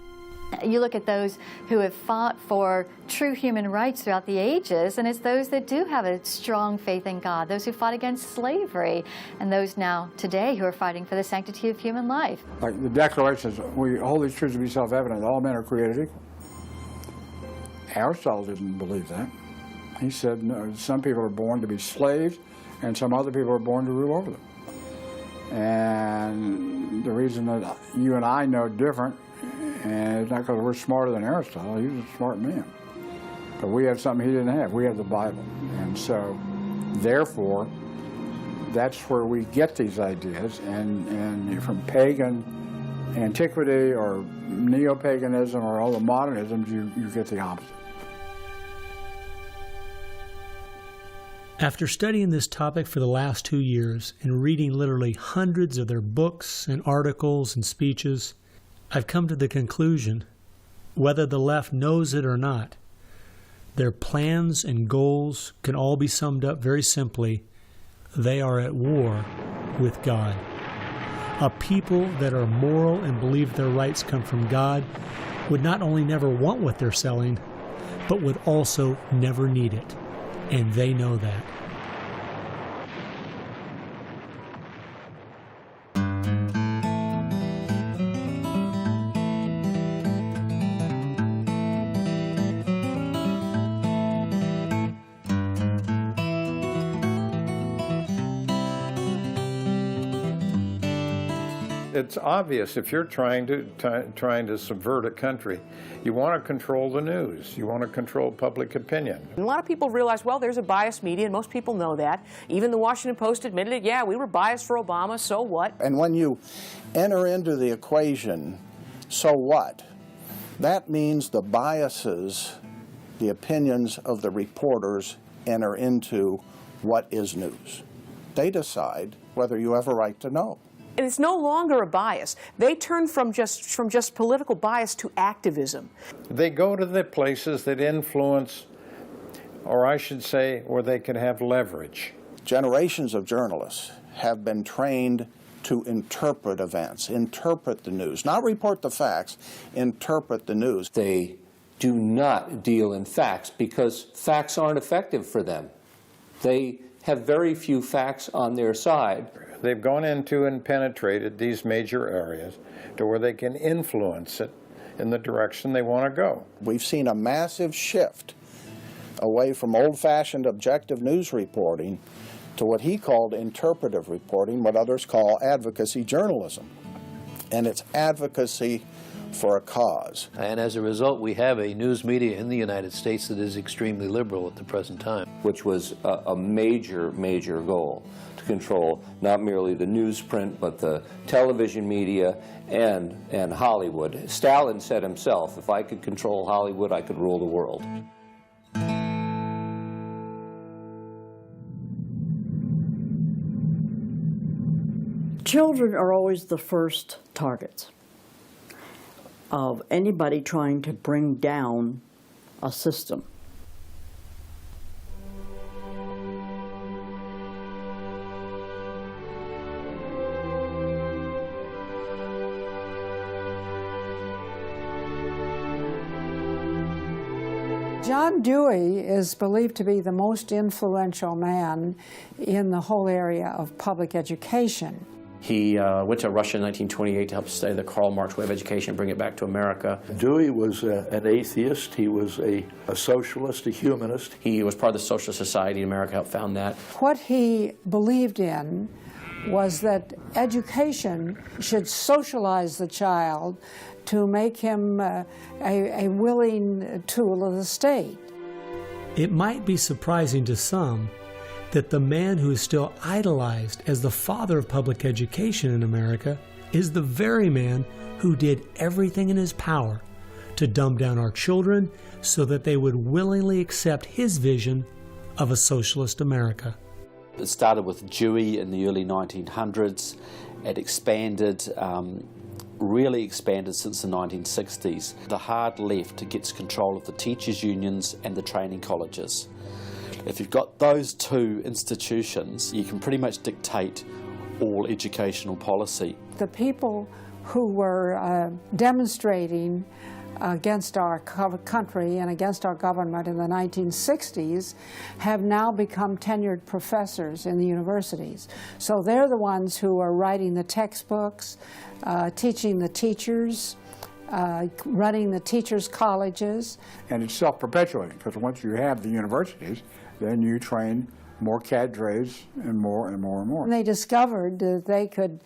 You look at those who have fought for true human rights throughout the ages, and it's those that do have a strong faith in God, those who fought against slavery, and those now today who are fighting for the sanctity of human life. Like the Declaration says, we hold these truths to be self-evident, that all men are created equal. Aristotle didn't believe that. He said, no, some people are born to be slaves, and some other people are born to rule over them. And the reason that you and I know different, and it's not because we're smarter than Aristotle, he was a smart man. But we have something he didn't have. We have the Bible. And so, therefore, that's where we get these ideas. And from pagan antiquity or neo-paganism or all the modernisms, you get the opposite. After studying this topic for the last 2 years and reading literally hundreds of their books and articles and speeches, I've come to the conclusion, whether the left knows it or not, their plans and goals can all be summed up very simply. They are at war with God. A people that are moral and believe their rights come from God would not only never want what they're selling, but would also never need it. And they know that. It's obvious if you're trying to subvert a country, you want to control the news, you want to control public opinion. A lot of people realize, well, there's a biased media, and most people know that. Even the Washington Post admitted it. Yeah, we were biased for Obama, so what? And when you enter into the equation, so what? That means the biases, the opinions of the reporters enter into what is news. They decide whether you have a right to know. And it's no longer a bias. They turn from just political bias to activism. They go to the places that influence, or I should say, where they can have leverage. Generations of journalists have been trained to interpret events, interpret the news, not report the facts, interpret the news. They do not deal in facts because facts aren't effective for them. They have very few facts on their side. They've gone into and penetrated these major areas to where they can influence it in the direction they want to go. We've seen a massive shift away from old-fashioned objective news reporting to what he called interpretive reporting, what others call advocacy journalism. And it's advocacy for a cause. And as a result, we have a news media in the United States that is extremely liberal at the present time. Which was a major, major goal, to control not merely the newsprint, but the television media and Hollywood. Stalin said himself, if I could control Hollywood, I could rule the world. Children are always the first targets of anybody trying to bring down a system. John Dewey is believed to be the most influential man in the whole area of public education. He went to Russia in 1928 to help study the Karl Marx way of education and bring it back to America. Dewey was an atheist. He was a socialist, a humanist. He was part of the Socialist Society in America, helped found that. What he believed in was that education should socialize the child to make him a willing tool of the state. It might be surprising to some that the man who is still idolized as the father of public education in America is the very man who did everything in his power to dumb down our children so that they would willingly accept his vision of a socialist America. It started with Dewey in the early 1900s. It expanded, really expanded since the 1960s. The hard left gets control of the teachers' unions and the training colleges. If you've got those two institutions, you can pretty much dictate all educational policy. The people who were demonstrating against our country and against our government in the 1960s have now become tenured professors in the universities. So they're the ones who are writing the textbooks, teaching the teachers, running the teachers' colleges. And it's self-perpetuating, because once you have the universities, then you train more cadres and more and more and more. And they discovered that they could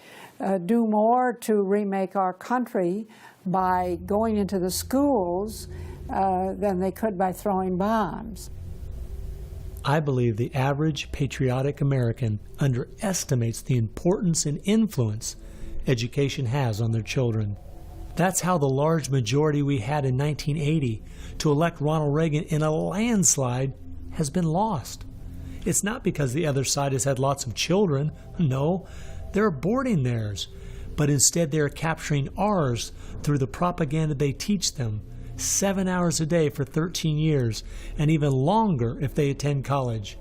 do more to remake our country by going into the schools than they could by throwing bombs. I believe the average patriotic American underestimates the importance and influence education has on their children. That's how the large majority we had in 1980 to elect Ronald Reagan in a landslide has been lost. It's not because the other side has had lots of children. No, they're aborting theirs. But instead they're capturing ours through the propaganda they teach them, 7 hours a day for 13 years, and even longer if they attend college.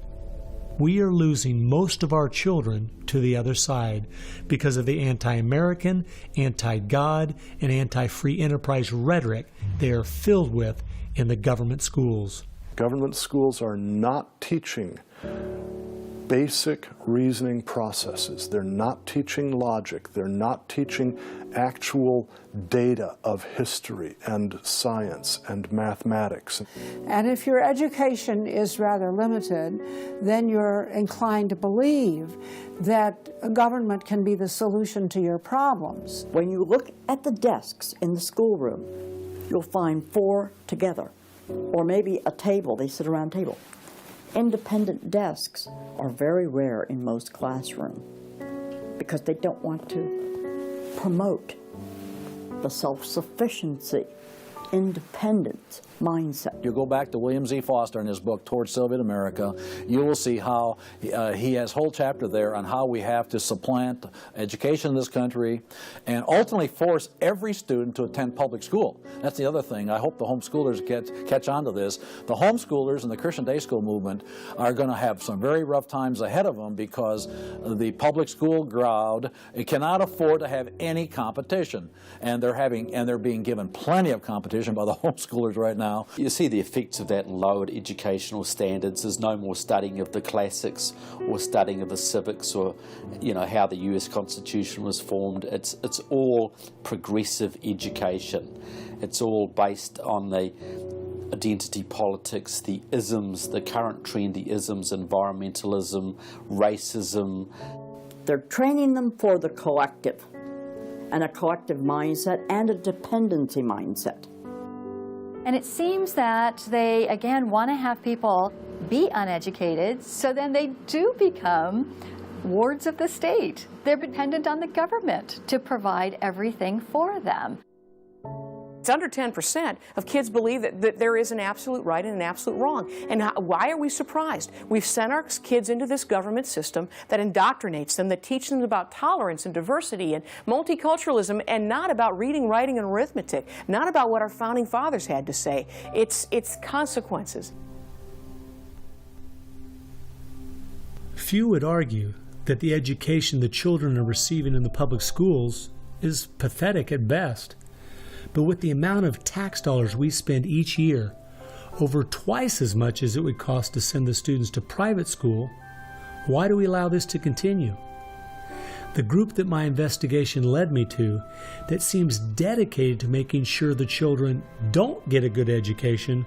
We are losing most of our children to the other side because of the anti-American, anti-God, and anti-free enterprise rhetoric they are filled with in the government schools. Government schools are not teaching basic reasoning processes. They're not teaching logic. They're not teaching actual data of history and science and mathematics. And if your education is rather limited, then you're inclined to believe that a government can be the solution to your problems. When you look at the desks in the schoolroom, you'll find 4 together, or maybe a table, they sit around a table. Independent desks are very rare in most classrooms because they don't want to promote the self-sufficiency independent mindset. You go back to William Z. Foster in his book, Towards Soviet America, you will see how he has a whole chapter there on how we have to supplant education in this country and ultimately force every student to attend public school. That's the other thing. I hope the homeschoolers catch on to this. The homeschoolers and the Christian day school movement are going to have some very rough times ahead of them because the public school crowd cannot afford to have any competition, and they're being given plenty of competition by the homeschoolers right now. You see the effects of that in lowered educational standards. There's no more studying of the classics or studying of the civics or, how the US Constitution was formed. It's all progressive education. It's all based on the identity politics, the isms, the current trendy isms, environmentalism, racism. They're training them for the collective, and a collective mindset and a dependency mindset. And it seems that they, again, want to have people be uneducated, so then they do become wards of the state. They're dependent on the government to provide everything for them. It's under 10% of kids believe that there is an absolute right and an absolute wrong. And why are we surprised? We've sent our kids into this government system that indoctrinates them, that teaches them about tolerance and diversity and multiculturalism, and not about reading, writing, and arithmetic, not about what our founding fathers had to say. It's consequences. Few would argue that the education the children are receiving in the public schools is pathetic at best. But with the amount of tax dollars we spend each year, over twice as much as it would cost to send the students to private school, why do we allow this to continue? The group that my investigation led me to, that seems dedicated to making sure the children don't get a good education,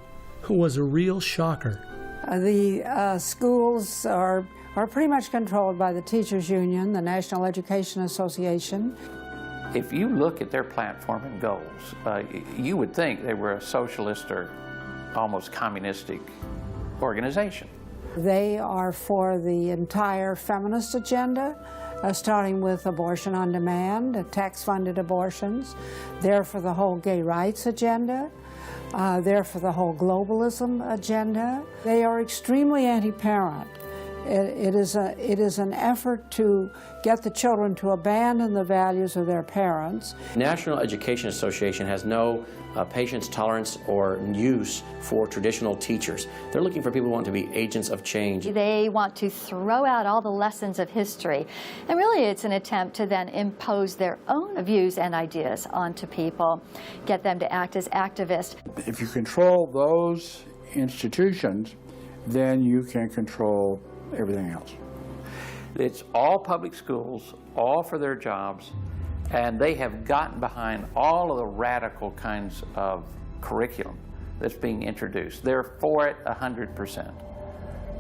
was a real shocker. The schools are pretty much controlled by the Teachers Union, the National Education Association. If you look at their platform and goals, you would think they were a socialist or almost communistic organization. They are for the entire feminist agenda, starting with abortion on demand, tax-funded abortions. They're for the whole gay rights agenda. They're for the whole globalism agenda. They are extremely anti-parent. It is an effort to get the children to abandon the values of their parents. National Education Association has no patience, tolerance, or use for traditional teachers. They're looking for people who want to be agents of change. They want to throw out all the lessons of history. And really it's an attempt to then impose their own views and ideas onto people, get them to act as activists. If you control those institutions, then you can control everything else. It's all public schools, all for their jobs, and they have gotten behind all of the radical kinds of curriculum that's being introduced. They're for it 100%.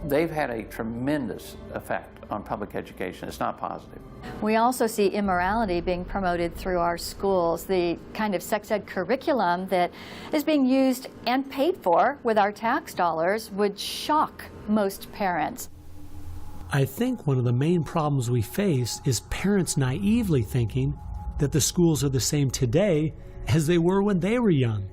They've had a tremendous effect on public education. It's not positive. We also see immorality being promoted through our schools. The kind of sex ed curriculum that is being used and paid for with our tax dollars would shock most parents. I think one of the main problems we face is parents naively thinking that the schools are the same today as they were when they were young.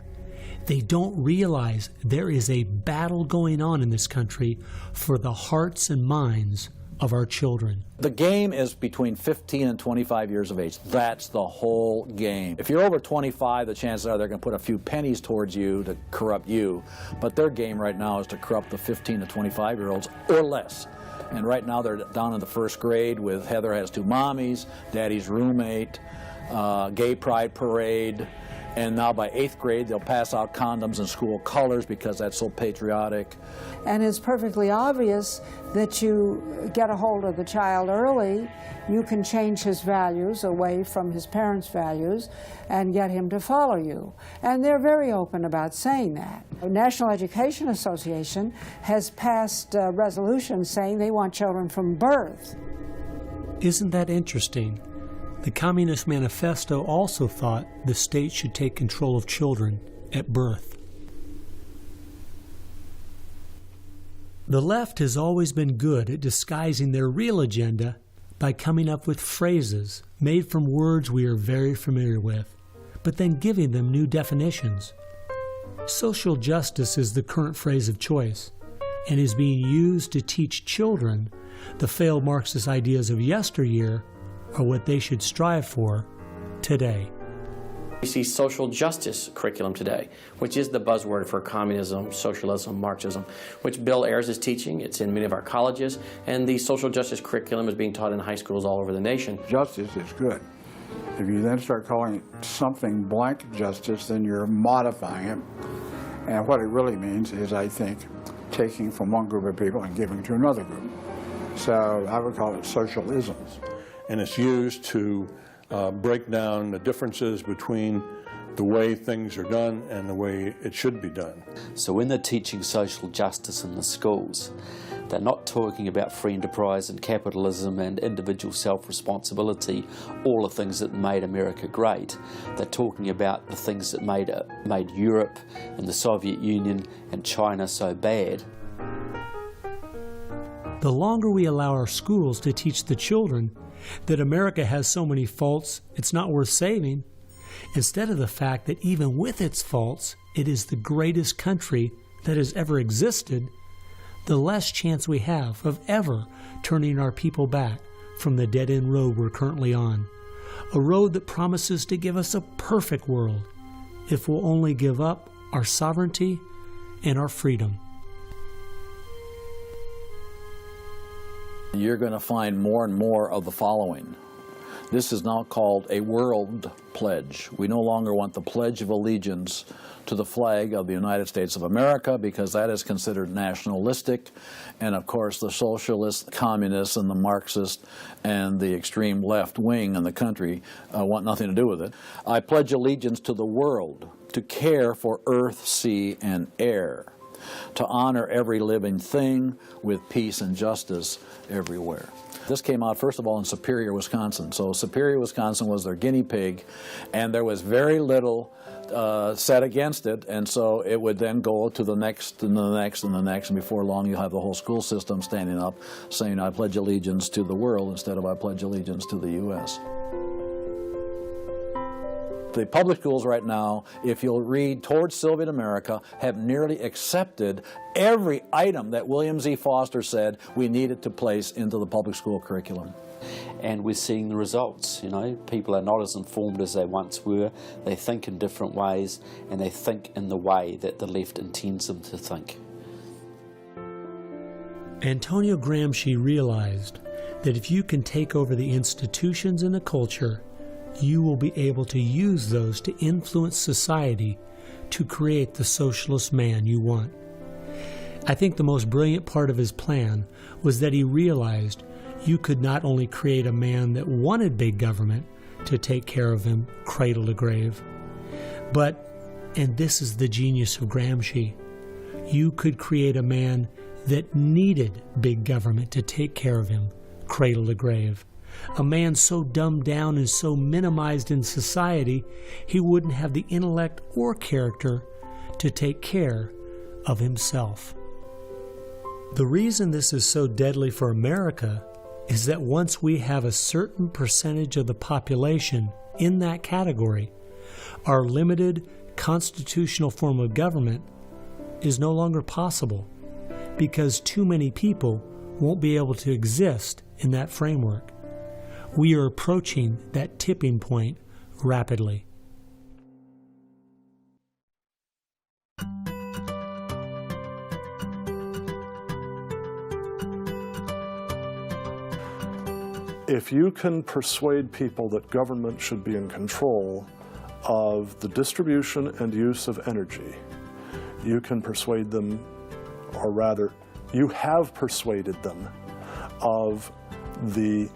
They don't realize there is a battle going on in this country for the hearts and minds of our children. The game is between 15 and 25 years of age. That's the whole game. If you're over 25, the chances are they're going to put a few pennies towards you to corrupt you. But their game right now is to corrupt the 15 to 25-year-olds or less. And right now they're down in the first grade with Heather Has Two Mommies, Daddy's Roommate, Gay Pride Parade, and now by 8th grade they'll pass out condoms in school colors because that's so patriotic. And it's perfectly obvious that you get a hold of the child early, you can change his values away from his parents' values and get him to follow you. And they're very open about saying that. The National Education Association has passed resolutions saying they want children from birth. Isn't that interesting? The Communist Manifesto also thought the state should take control of children at birth. The left has always been good at disguising their real agenda by coming up with phrases made from words we are very familiar with, but then giving them new definitions. Social justice is the current phrase of choice and is being used to teach children the failed Marxist ideas of yesteryear are what they should strive for today. We see social justice curriculum today, which is the buzzword for communism, socialism, Marxism, which Bill Ayers is teaching. It's in many of our colleges, and the social justice curriculum is being taught in high schools all over the nation. Justice is good. If you then start calling it something blank justice, then you're modifying it. And what it really means is, I think, taking from one group of people and giving to another group. So I would call it socialism. And it's used to break down the differences between the way things are done and the way it should be done. So when they're teaching social justice in the schools, they're not talking about free enterprise and capitalism and individual self-responsibility, all the things that made America great. They're talking about the things that made Europe and the Soviet Union and China so bad. The longer we allow our schools to teach the children that America has so many faults it's not worth saving, instead of the fact that even with its faults, it is the greatest country that has ever existed, the less chance we have of ever turning our people back from the dead-end road we're currently on. A road that promises to give us a perfect world if we'll only give up our sovereignty and our freedom. You're going to find more and more of the following. This is now called a world pledge. We no longer want the Pledge of Allegiance to the flag of the United States of America because that is considered nationalistic. And of course the socialists, communists, and the Marxists and the extreme left wing in the country want nothing to do with it. I pledge allegiance to the world, to care for earth, sea, and air, to honor every living thing with peace and justice everywhere. This came out, first of all, in Superior, Wisconsin. So Superior, Wisconsin was their guinea pig, and there was very little said against it, and so it would then go to the next and the next and the next, and before long you'll have the whole school system standing up saying, I pledge allegiance to the world instead of I pledge allegiance to the U.S. The public schools right now, if you'll read Towards Soviet America, have nearly accepted every item that William Z. Foster said we needed to place into the public school curriculum. And we're seeing the results. You know, people are not as informed as they once were. They think in different ways, and they think in the way that the left intends them to think. Antonio Gramsci realized that if you can take over the institutions and the culture, you will be able to use those to influence society to create the socialist man you want. I think the most brilliant part of his plan was that he realized you could not only create a man that wanted big government to take care of him cradle to grave, but, and this is the genius of Gramsci, you could create a man that needed big government to take care of him cradle to grave. A man so dumbed down and so minimized in society, he wouldn't have the intellect or character to take care of himself. The reason this is so deadly for America is that once we have a certain percentage of the population in that category, our limited constitutional form of government is no longer possible because too many people won't be able to exist in that framework. We are approaching that tipping point rapidly. If you can persuade people that government should be in control of the distribution and use of energy, you can persuade them, or rather, you have persuaded them of the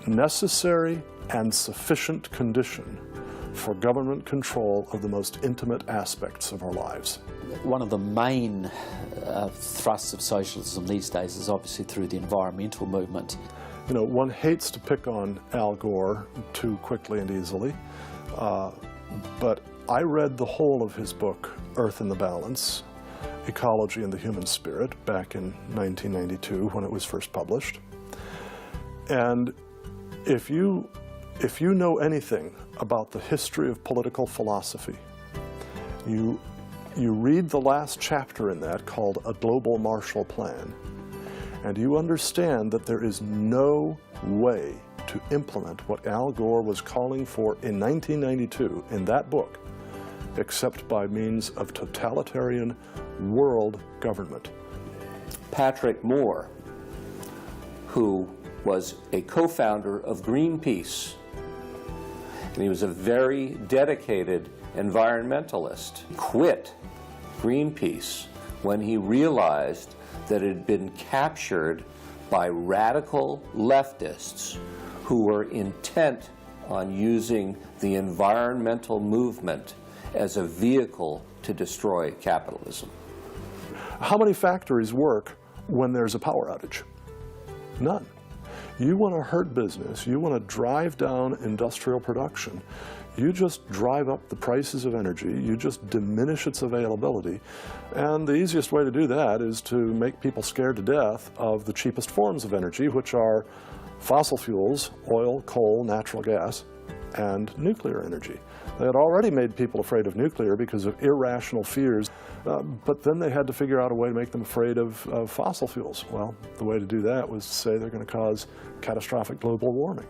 necessary and sufficient condition for government control of the most intimate aspects of our lives. One of the main thrusts of socialism these days is obviously through the environmental movement. You know, one hates to pick on Al Gore too quickly and easily, but I read the whole of his book, Earth in the Balance, Ecology and the Human Spirit, back in 1992 when it was first published. And if you know anything about the history of political philosophy, you you read the last chapter in that called A Global Marshall Plan, and you understand that there is no way to implement what Al Gore was calling for in 1992 in that book, except by means of totalitarian world government. Patrick Moore, who was a co-founder of Greenpeace, and he was a very dedicated environmentalist, quit Greenpeace when he realized that it had been captured by radical leftists who were intent on using the environmental movement as a vehicle to destroy capitalism. How many factories work when there's a power outage? None. You want to hurt business, you want to drive down industrial production, you just drive up the prices of energy, you just diminish its availability, and the easiest way to do that is to make people scared to death of the cheapest forms of energy, which are fossil fuels, oil, coal, natural gas, and nuclear energy. They had already made people afraid of nuclear because of irrational fears, but then they had to figure out a way to make them afraid of fossil fuels. Well, the way to do that was to say they're going to cause catastrophic global warming.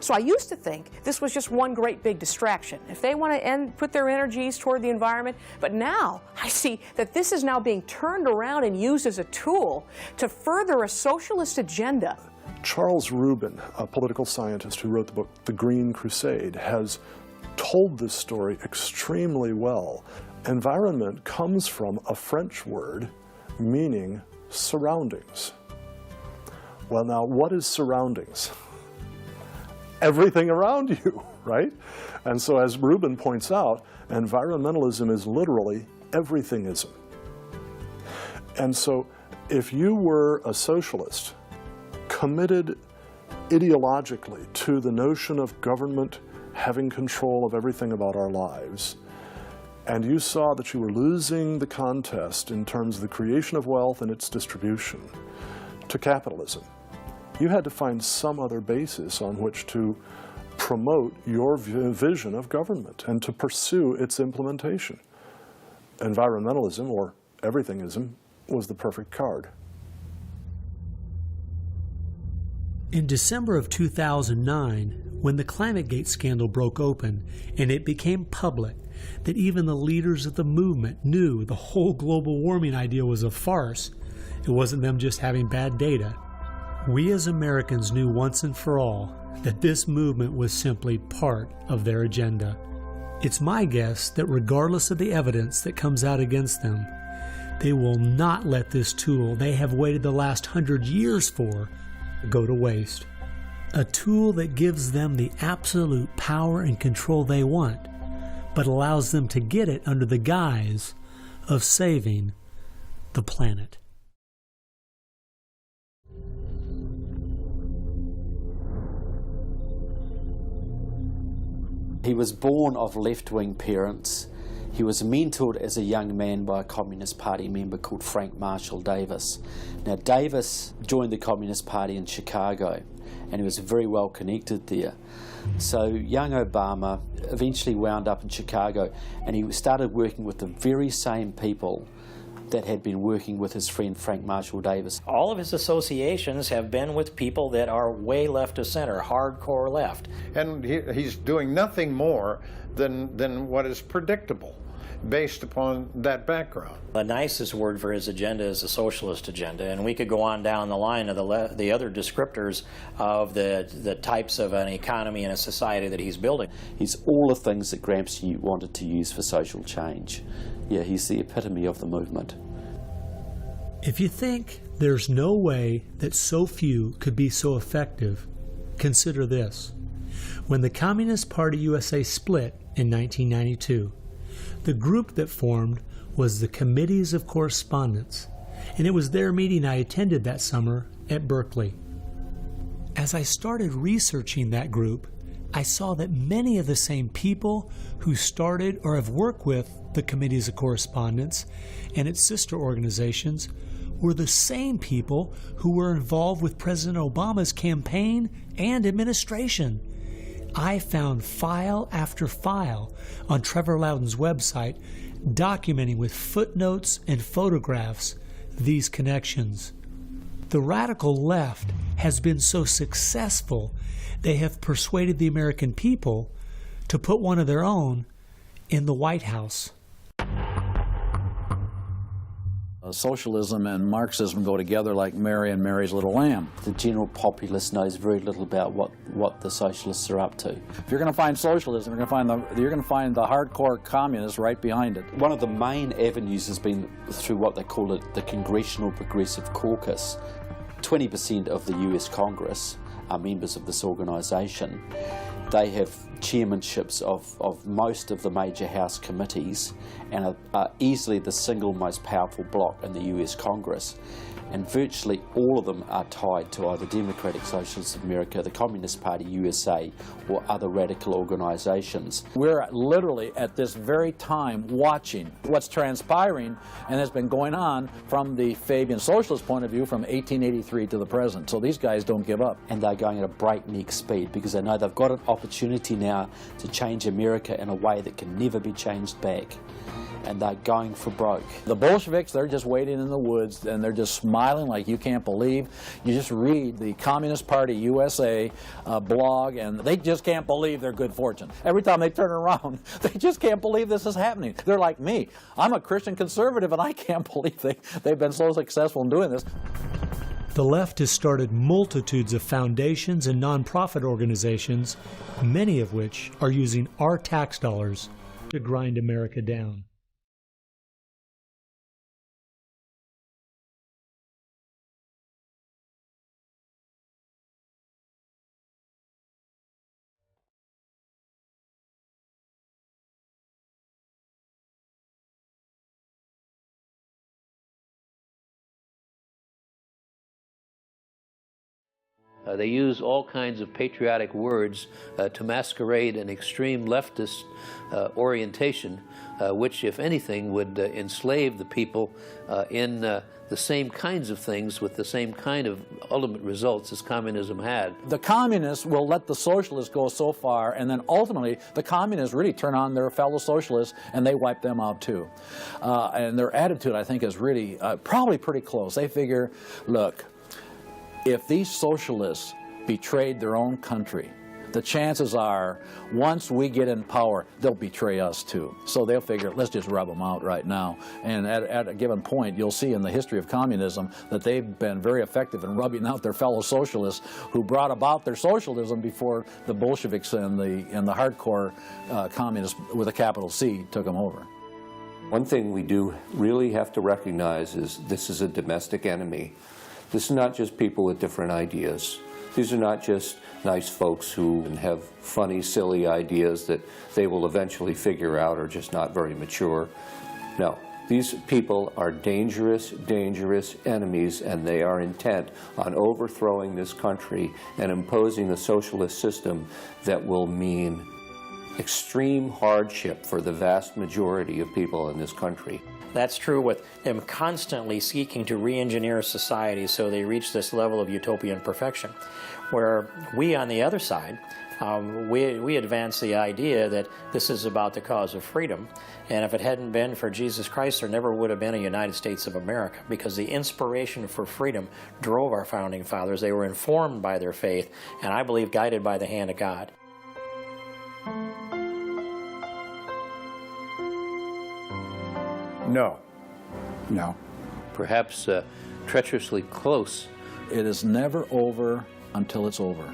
So I used to think this was just one great big distraction. If they want to put their energies toward the environment, but now I see that this is now being turned around and used as a tool to further a socialist agenda. Charles Rubin, a political scientist who wrote the book The Green Crusade, has told this story extremely well. Environment comes from a French word meaning surroundings. Well, now, what is surroundings? Everything around you, right? And so, as Rubin points out, environmentalism is literally everythingism. And so, if you were a socialist, committed ideologically to the notion of government having control of everything about our lives, and you saw that you were losing the contest in terms of the creation of wealth and its distribution to capitalism, you had to find some other basis on which to promote your vision of government and to pursue its implementation. Environmentalism, or everythingism, was the perfect card. In December of 2009, when the ClimateGate scandal broke open and it became public that even the leaders of the movement knew the whole global warming idea was a farce, it wasn't them just having bad data. We as Americans knew once and for all that this movement was simply part of their agenda. It's my guess that regardless of the evidence that comes out against them, they will not let this tool they have waited the last 100 years for go to waste. A tool that gives them the absolute power and control they want, but allows them to get it under the guise of saving the planet. He was born of left-wing parents. He was mentored as a young man by a Communist Party member called Frank Marshall Davis. Now, Davis joined the Communist Party in Chicago, and he was very well connected there. So young Obama eventually wound up in Chicago, and he started working with the very same people that had been working with his friend Frank Marshall Davis. All of his associations have been with people that are way left of center, hardcore left. And he's doing nothing more than what is predictable based upon that background. The nicest word for his agenda is a socialist agenda, and we could go on down the line of the other descriptors of the types of an economy and a society that he's building. He's all the things that Gramsci wanted to use for social change. Yeah, he's the epitome of the movement. If you think there's no way that so few could be so effective, consider this. When the Communist Party USA split in 1992, the group that formed was the Committees of Correspondence, and it was their meeting I attended that summer at Berkeley. As I started researching that group, I saw that many of the same people who started or have worked with the Committees of Correspondence and its sister organizations were the same people who were involved with President Obama's campaign and administration. I found file after file on Trevor Loudon's website documenting with footnotes and photographs these connections. The radical left has been so successful, they have persuaded the American people to put one of their own in the White House. Socialism and Marxism go together like Mary and Mary's little lamb. The general populace knows very little about what the socialists are up to. If you're going to find socialism, you're going to find the hardcore communists right behind it. One of the main avenues has been through what they call the Congressional Progressive Caucus. 20% of the US Congress are members of this organisation. They have chairmanships of most of the major House committees and are easily the single most powerful bloc in the US Congress. And virtually all of them are tied to either Democratic Socialists of America, the Communist Party USA, or other radical organisations. We're literally at this very time watching what's transpiring and has been going on from the Fabian Socialist point of view from 1883 to the present. So these guys don't give up. And they're going at a breakneck speed because they know they've got an opportunity now to change America in a way that can never be changed back. And they're going for broke. The Bolsheviks, they're just waiting in the woods and they're just smiling like you can't believe. You just read the Communist Party USA blog and they just can't believe their good fortune. Every time they turn around, they just can't believe this is happening. They're like me. I'm a Christian conservative and I can't believe they've been so successful in doing this. The left has started multitudes of foundations and nonprofit organizations, many of which are using our tax dollars to grind America down. They use all kinds of patriotic words to masquerade an extreme leftist orientation, which, if anything, would enslave the people in the same kinds of things with the same kind of ultimate results as communism had. The communists will let the socialists go so far, and then ultimately the communists really turn on their fellow socialists and they wipe them out too. And their attitude, I think, is really probably pretty close. They figure, look, if these socialists betrayed their own country, the chances are, once we get in power, they'll betray us too. So they'll figure, let's just rub them out right now. And at a given point, you'll see in the history of communism that they've been very effective in rubbing out their fellow socialists who brought about their socialism before the Bolsheviks and the hardcore communists with a capital C took them over. One thing we do really have to recognize is this is a domestic enemy. This is not just people with different ideas. These are not just nice folks who have funny, silly ideas that they will eventually figure out are just not very mature. No, these people are dangerous, dangerous enemies, and they are intent on overthrowing this country and imposing a socialist system that will mean extreme hardship for the vast majority of people in this country. That's true with them constantly seeking to re-engineer society so they reach this level of utopian perfection. Where we, on the other side, we advance the idea that this is about the cause of freedom, and if it hadn't been for Jesus Christ, there never would have been a United States of America, because the inspiration for freedom drove our founding fathers. They were informed by their faith, and I believe guided by the hand of God. No. No. Perhaps treacherously close. It is never over until it's over.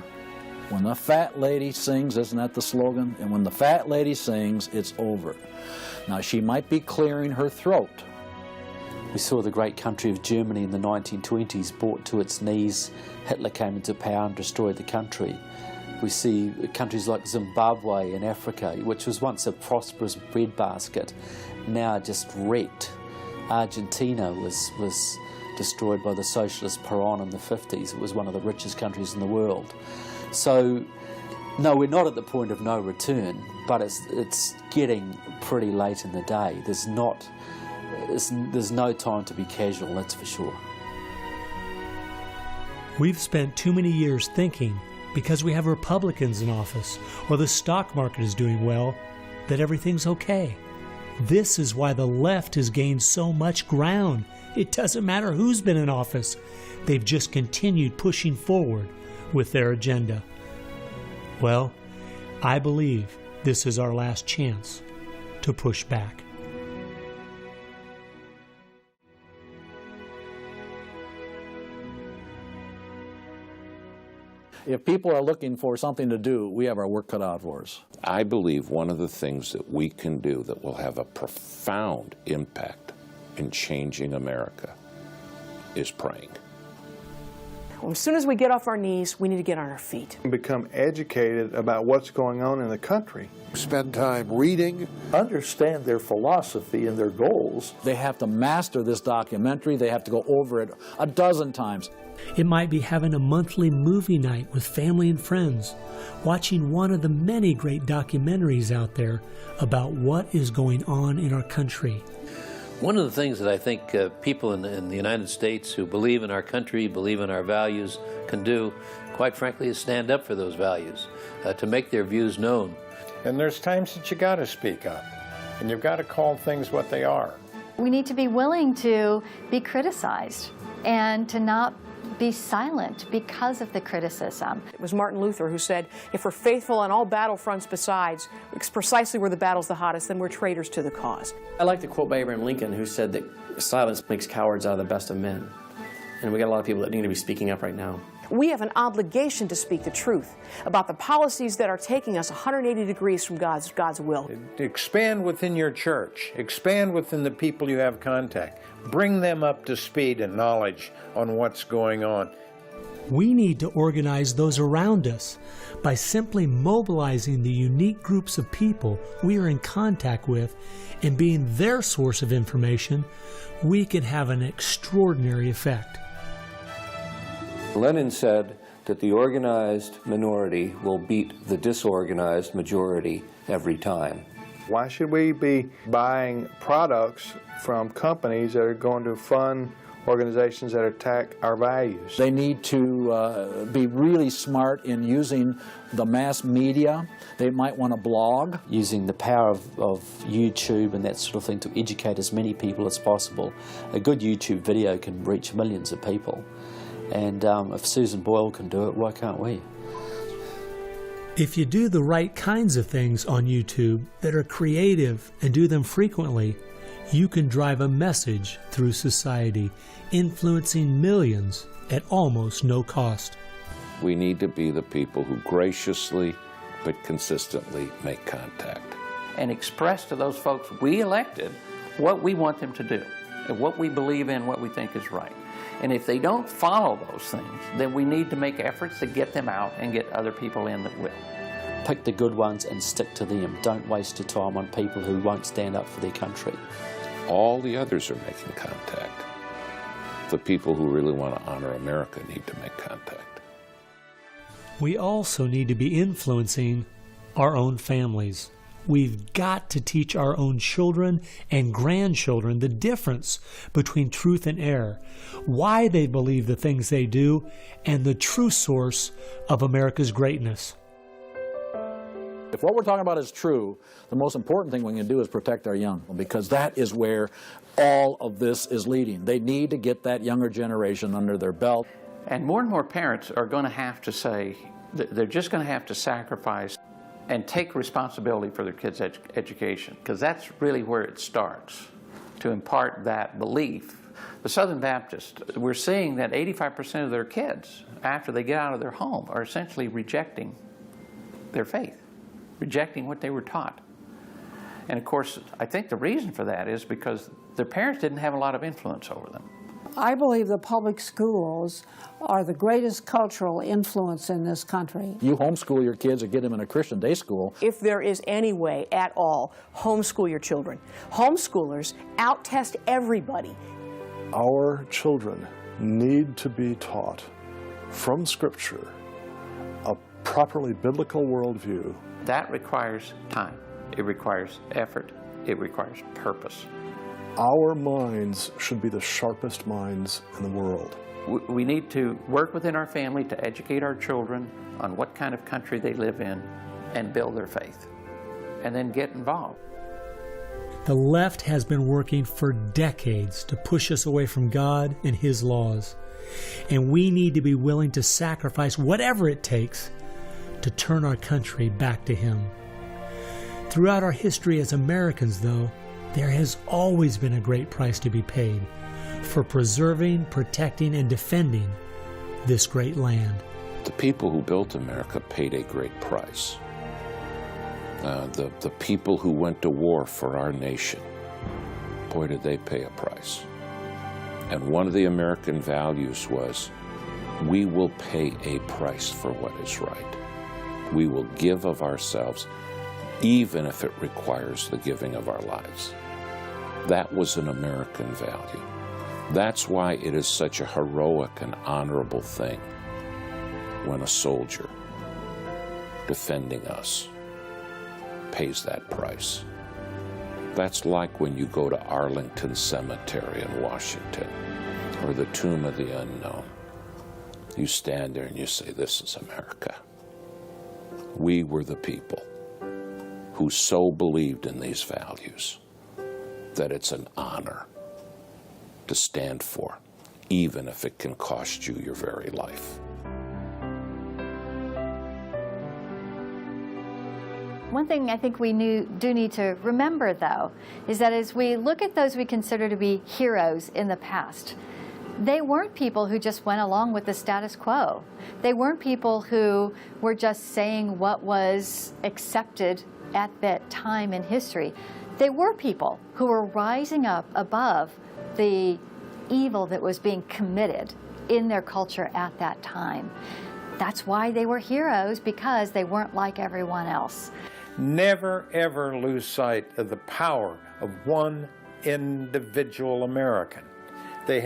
When the fat lady sings, isn't that the slogan? And when the fat lady sings, it's over. Now, she might be clearing her throat. We saw the great country of Germany in the 1920s brought to its knees. Hitler came into power and destroyed the country. We see countries like Zimbabwe in Africa, which was once a prosperous breadbasket, now just wrecked. Argentina was destroyed by the socialist Perón in the 50s. It was one of the richest countries in the world. So, no, we're not at the point of no return, but it's getting pretty late in the day. There's no time to be casual, that's for sure. We've spent too many years thinking, because we have Republicans in office or the stock market is doing well, that everything's okay. This is why the left has gained so much ground. It doesn't matter who's been in office. They've just continued pushing forward with their agenda. Well, I believe this is our last chance to push back. If people are looking for something to do, we have our work cut out for us. I believe one of the things that we can do that will have a profound impact in changing America is praying. Well, as soon as we get off our knees, we need to get on our feet. Become educated about what's going on in the country. Spend time reading. Understand their philosophy and their goals. They have to master this documentary. They have to go over it a dozen times. It might be having a monthly movie night with family and friends, watching one of the many great documentaries out there about what is going on in our country. One of the things that I think people in the United States who believe in our country, believe in our values, can do, quite frankly, is stand up for those values, to make their views known. And there's times that you got to speak up, and you've got to call things what they are. We need to be willing to be criticized and to not be silent because of the criticism. It was Martin Luther who said, if we're faithful on all battlefronts besides, it's precisely where the battle's the hottest, then we're traitors to the cause. I like the quote by Abraham Lincoln, who said that silence makes cowards out of the best of men. And we got a lot of people that need to be speaking up right now. We have an obligation to speak the truth about the policies that are taking us 180 degrees from God's will. Expand within your church. Expand within the people you have contact. Bring them up to speed and knowledge on what's going on. We need to organize those around us. By simply mobilizing the unique groups of people we are in contact with and being their source of information, we can have an extraordinary effect. Lenin said that the organized minority will beat the disorganized majority every time. Why should we be buying products from companies that are going to fund organizations that attack our values? They need to be really smart in using the mass media. They might want to blog. Using the power of YouTube and that sort of thing to educate as many people as possible. A good YouTube video can reach millions of people. And if Susan Boyle can do it, why can't we? If you do the right kinds of things on YouTube that are creative and do them frequently, you can drive a message through society, influencing millions at almost no cost. We need to be the people who graciously but consistently make contact. And express to those folks we elected what we want them to do, and what we believe in, what we think is right. And if they don't follow those things, then we need to make efforts to get them out and get other people in that will. Pick the good ones and stick to them. Don't waste your time on people who won't stand up for their country. All the others are making contact. The people who really want to honor America need to make contact. We also need to be influencing our own families. We've got to teach our own children and grandchildren the difference between truth and error, why they believe the things they do, and the true source of America's greatness. If what we're talking about is true, the most important thing we can do is protect our young, because that is where all of this is leading. They need to get that younger generation under their belt. And more parents are going to have to say, they're just going to have to sacrifice and take responsibility for their kids' education, because that's really where it starts, to impart that belief. The Southern Baptist, we're seeing that 85% of their kids, after they get out of their home, are essentially rejecting their faith, rejecting what they were taught. And of course, I think the reason for that is because their parents didn't have a lot of influence over them. I believe the public schools are the greatest cultural influence in this country. You homeschool your kids or get them in a Christian day school. If there is any way at all, homeschool your children. Homeschoolers out-test everybody. Our children need to be taught from Scripture a properly biblical worldview. That requires time. It requires effort. It requires purpose. Our minds should be the sharpest minds in the world. We need to work within our family to educate our children on what kind of country they live in and build their faith, and then get involved. The left has been working for decades to push us away from God and His laws. And we need to be willing to sacrifice whatever it takes to turn our country back to Him. Throughout our history as Americans, though, there has always been a great price to be paid for preserving, protecting, and defending this great land. The people who built America paid a great price. The people who went to war for our nation, boy, did they pay a price. And one of the American values was, we will pay a price for what is right. We will give of ourselves, even if it requires the giving of our lives. That was an American value. That's why it is such a heroic and honorable thing when a soldier defending us pays that price. That's like when you go to Arlington Cemetery in Washington, or the Tomb of the Unknown. You stand there and you say, this is America. We were the people who so believed in these values that it's an honor to stand for, even if it can cost you your very life. One thing I think we do need to remember, though, is that as we look at those we consider to be heroes in the past, they weren't people who just went along with the status quo. They weren't people who were just saying what was accepted at that time in history. They were people who were rising up above the evil that was being committed in their culture at that time. That's why they were heroes, because they weren't like everyone else. Never, ever lose sight of the power of one individual American. They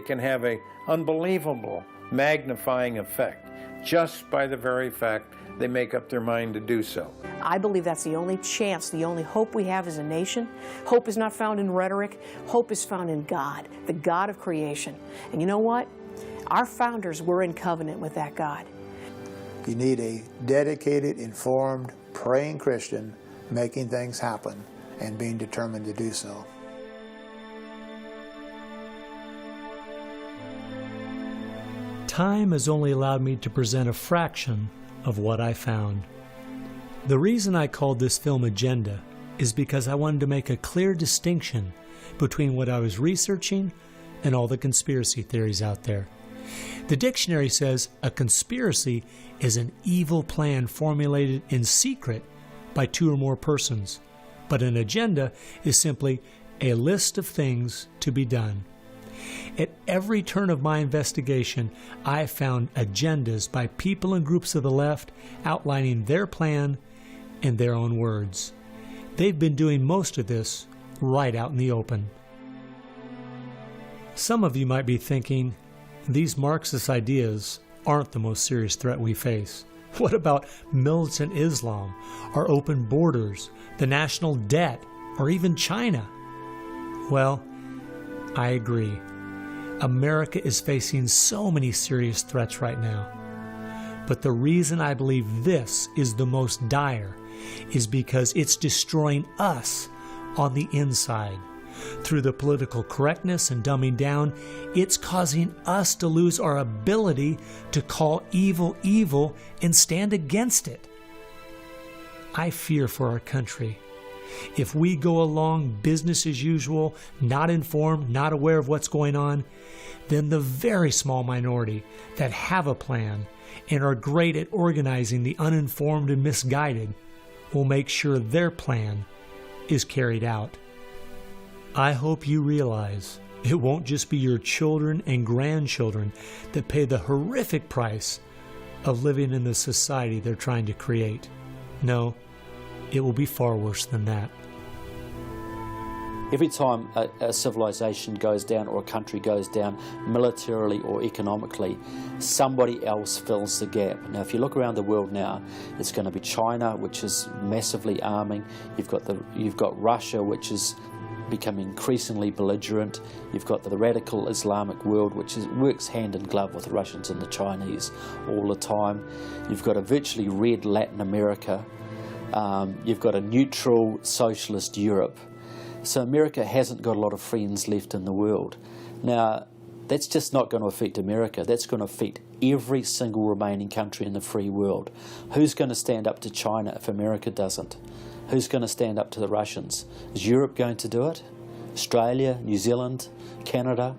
can have an unbelievable magnifying effect just by the very fact they make up their mind to do so. I believe that's the only chance, the only hope we have as a nation. Hope is not found in rhetoric. Hope is found in God, the God of creation. And you know what? Our founders were in covenant with that God. You need a dedicated, informed, praying Christian making things happen and being determined to do so. Time has only allowed me to present a fraction of what I found. The reason I called this film Agenda is because I wanted to make a clear distinction between what I was researching and all the conspiracy theories out there. The dictionary says a conspiracy is an evil plan formulated in secret by two or more persons, but an agenda is simply a list of things to be done. At every turn of my investigation, I found agendas by people and groups of the left outlining their plan in their own words. They've been doing most of this right out in the open. Some of you might be thinking, these Marxist ideas aren't the most serious threat we face. What about militant Islam, our open borders, the national debt, or even China? Well, I agree. America is facing so many serious threats right now. But the reason I believe this is the most dire is because it's destroying us on the inside. Through the political correctness and dumbing down, it's causing us to lose our ability to call evil evil and stand against it. I fear for our country. If we go along business as usual, not informed, not aware of what's going on, then the very small minority that have a plan and are great at organizing the uninformed and misguided will make sure their plan is carried out. I hope you realize it won't just be your children and grandchildren that pay the horrific price of living in the society they're trying to create. No, it will be far worse than that. Every time a civilization goes down or a country goes down militarily or economically, somebody else fills the gap. Now, if you look around the world now, it's going to be China, which is massively arming. You've got Russia, which is becoming increasingly belligerent. You've got the radical Islamic world, which works hand in glove with the Russians and the Chinese all the time. You've got a virtually red Latin America. You've got a neutral socialist Europe. So America hasn't got a lot of friends left in the world. Now, that's just not going to affect America. That's going to affect every single remaining country in the free world. Who's going to stand up to China if America doesn't? Who's going to stand up to the Russians? Is Europe going to do it? Australia, New Zealand, Canada?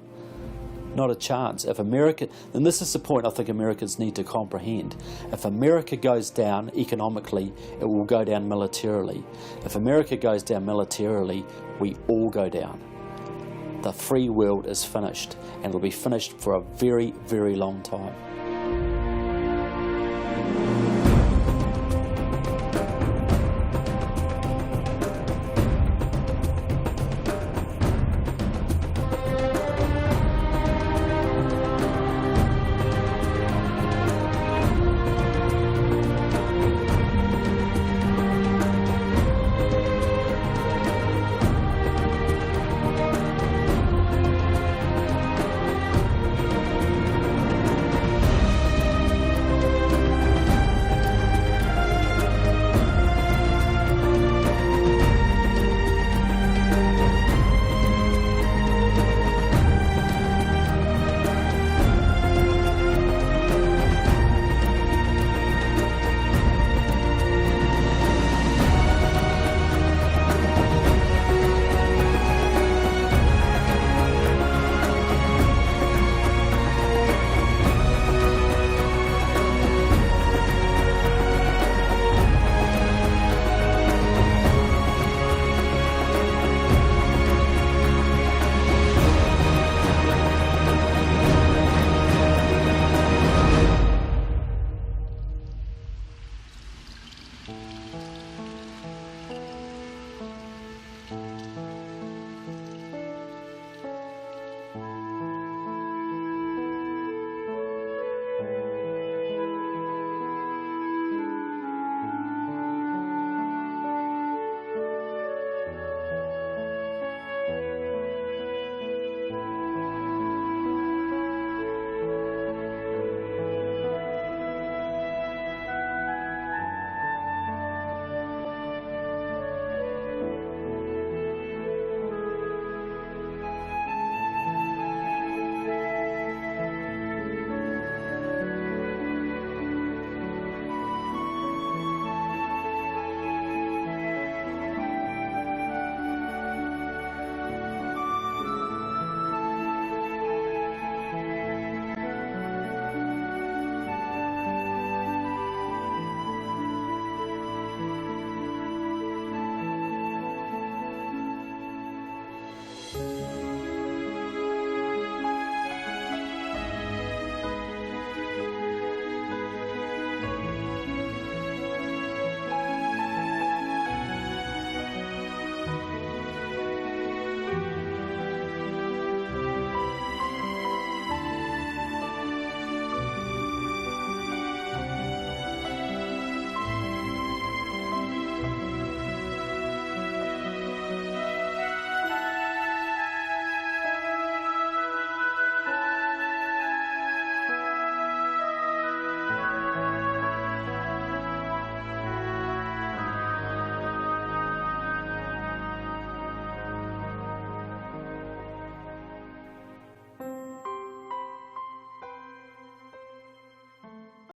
Not a chance. If America, and this is the point I think Americans need to comprehend, if America goes down economically, it will go down militarily. If America goes down militarily, we all go down. The free world is finished, and it will be finished for a very, very long time.